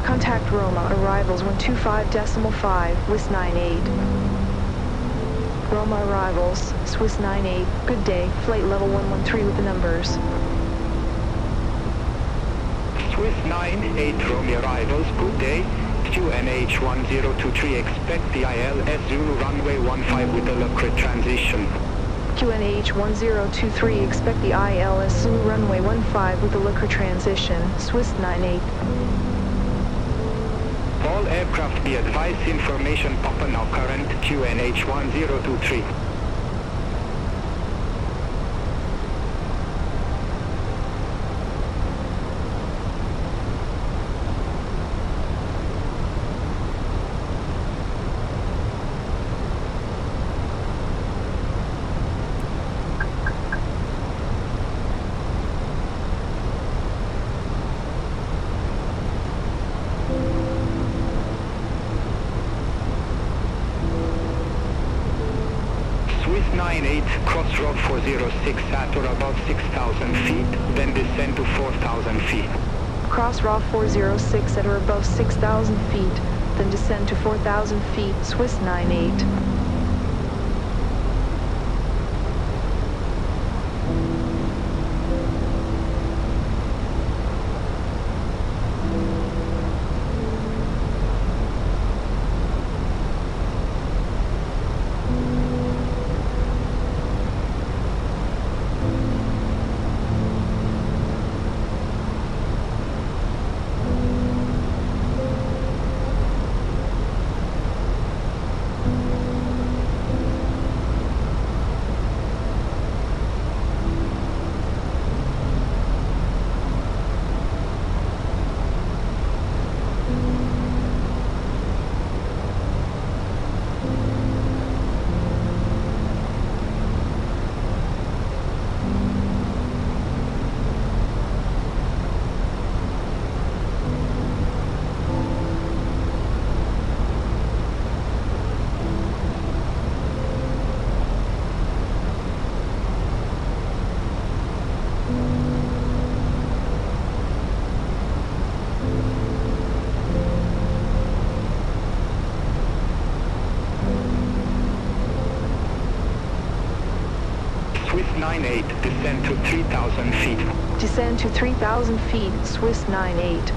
Contact Roma, arrivals 125.5, WIS 98. Roma arrivals, Swiss 98, good day, flight level 113 with the numbers. Swiss 98, Roma arrivals, good day, QNH 1023, expect the ILS Zulu runway 15 with the LIRA transition. QNH 1023, expect the ILS Zulu runway 15 with the LIRA transition, Swiss 98. All aircraft be advised, information Papa now current, QNH 1023. Swiss 98, crossroad 406 at or above 6,000 feet, then descend to 4,000 feet. Cross raw 406 at or above 6,000 feet, then descend to 4,000 feet, Swiss 98. 98, descend to 3,000 feet. Descend to 3,000 feet, Swiss 98.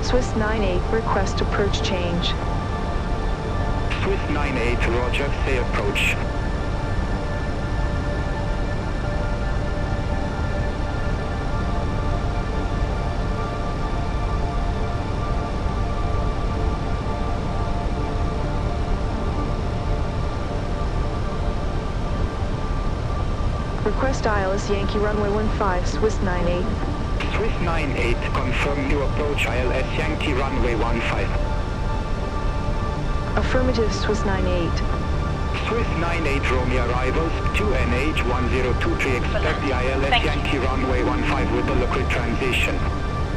Swiss 98, request approach change. Swiss 98, roger, say approach. Request ILS Yankee runway 15, Swiss 98. Swiss 98, confirm you approach ILS Yankee runway 15. Affirmative, Swiss 98. Swiss 98 Romeo arrivals, 2NH1023, expect the ILS Yankee runway 15 with the local transition.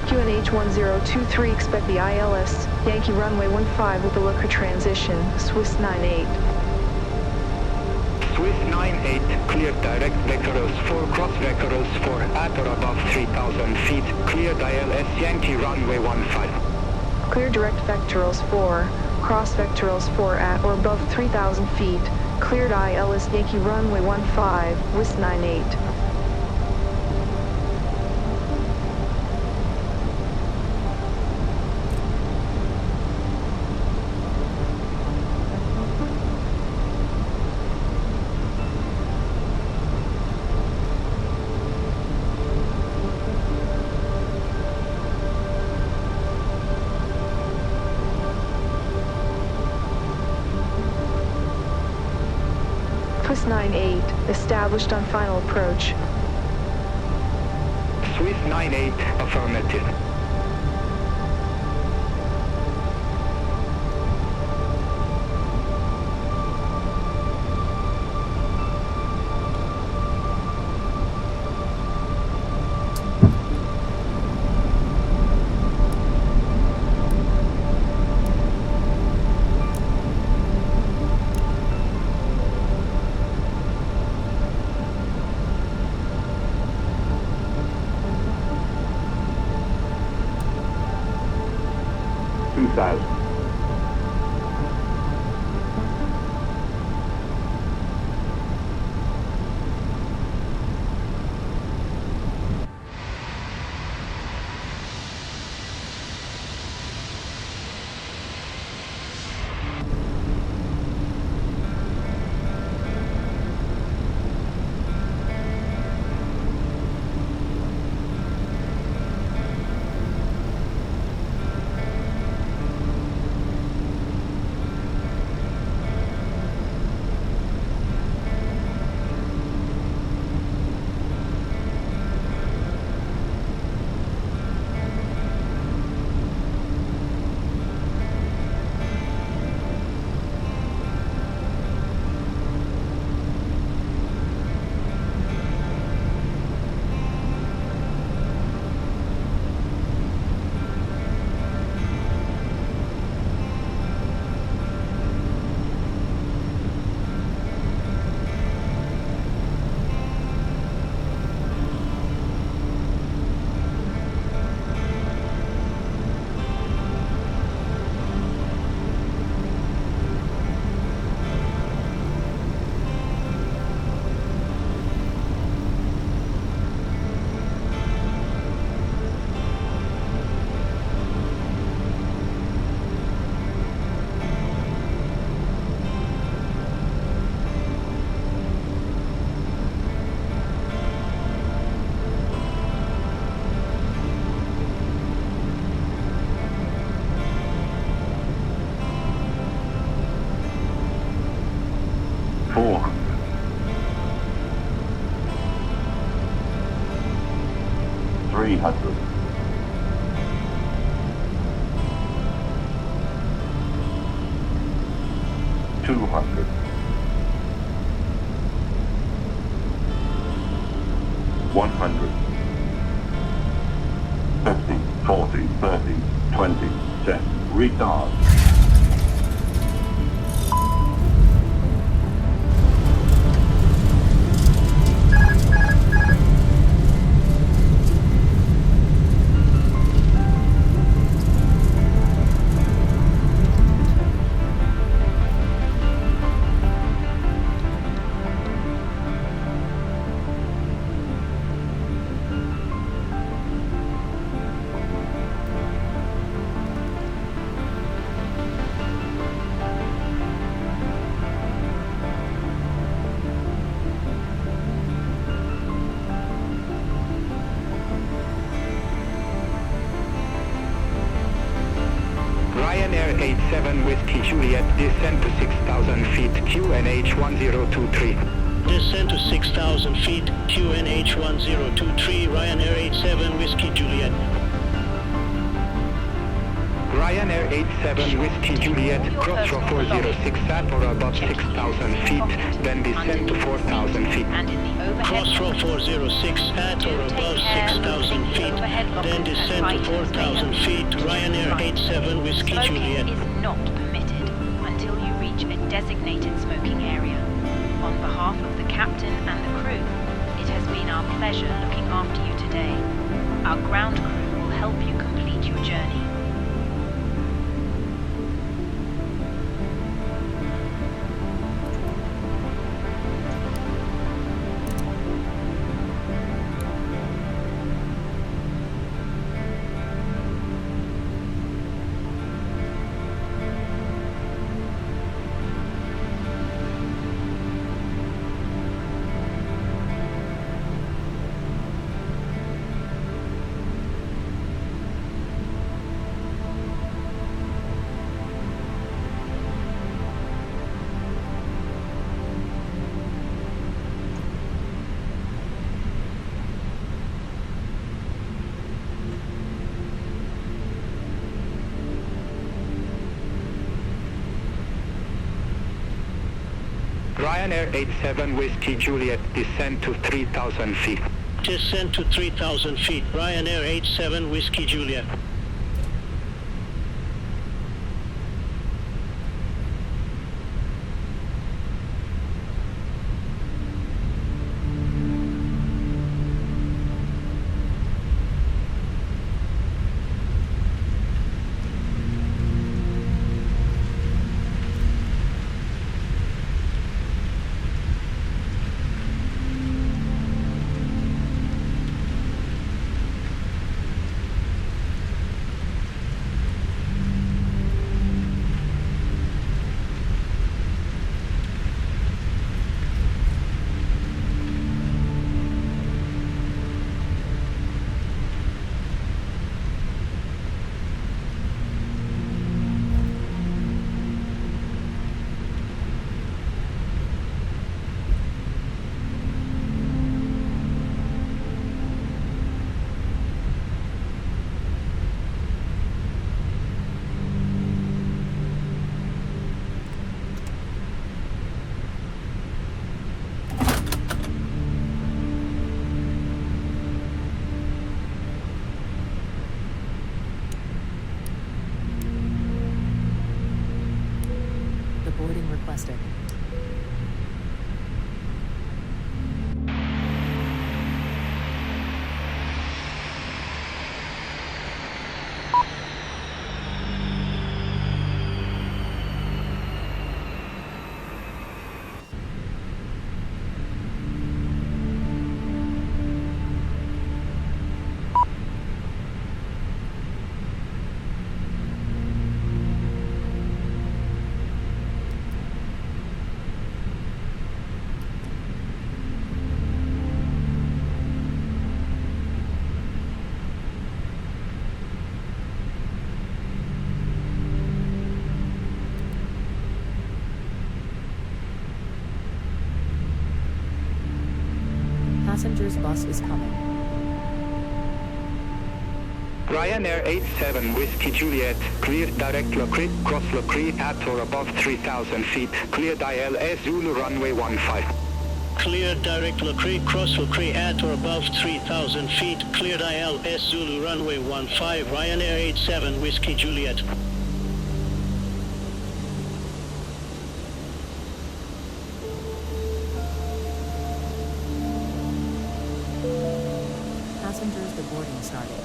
QNH 1023, expect the ILS Yankee runway 15 with the looker transition, Swiss 98. Swiss 98, clear direct vectorals 4, cross vectorals 4, at or above 3,000 feet, cleared ILS Yankee runway 15. Clear direct vectorals 4, cross vectorals 4 at or above 3,000 feet, cleared ILS Yankee runway 15, WIS 98. Swiss 98, established on final approach. Swiss 98, affirmative. 200. 100. 50, 40, 30, 20, 10. Retard. Ryanair 87 Whiskey Juliet, descend to 6,000 feet, QNH 1023. Descend to 6,000 feet, QNH 1023, Ryanair 87 Whiskey Juliet. Ryanair 87 Whiskey Juliet, crossroad 406 at or above 6,000 feet, then descend to 4,000 feet. Crossroad 406 at or above 6,000 feet, then descend to 4,000 feet, Ryanair 87 Whiskey Juliet. Smoking is not permitted until you reach a designated smoking area. On behalf of the captain and the crew, it has been our pleasure looking after you today. Our ground crew will help you complete your journey. Ryanair 87 Whiskey Juliet, descend to 3,000 feet. Descend to 3,000 feet, Ryanair 87 Whiskey Juliet. Boarding requested. Passengers bus is coming. Ryanair 87 Whiskey Juliet, clear direct Le Creek, cross Le Creek at or above 3,000 feet, cleared ILS Zulu runway 15. Clear direct Le Creek, cross Le Creek at or above 3,000 feet, cleared ILS Zulu runway 15, Ryanair 87 Whiskey Juliet. Passengers, the boarding started.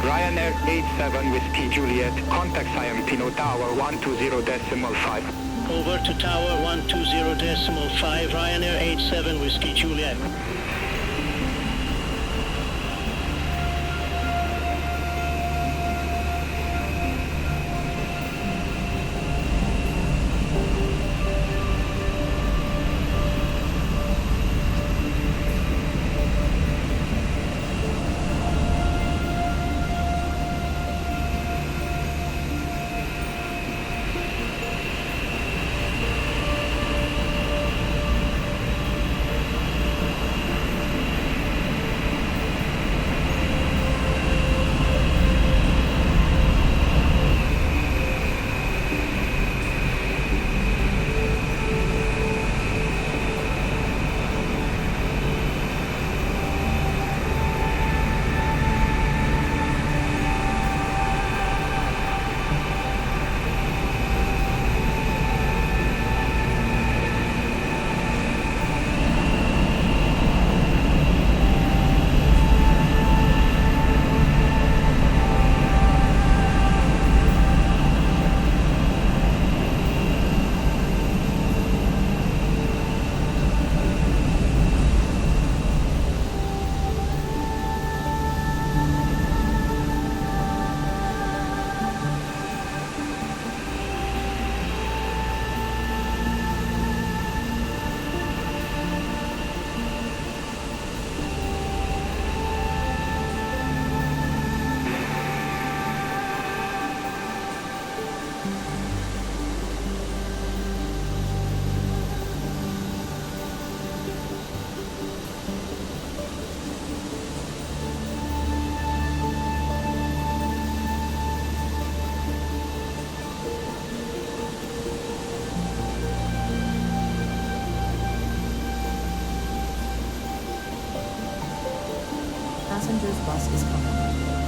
Ryanair 87 Whiskey Juliet, contact Pino Tower 120.5. Over to Tower 120.5, Ryanair 87 Whiskey Juliet. Passengers, bus is coming.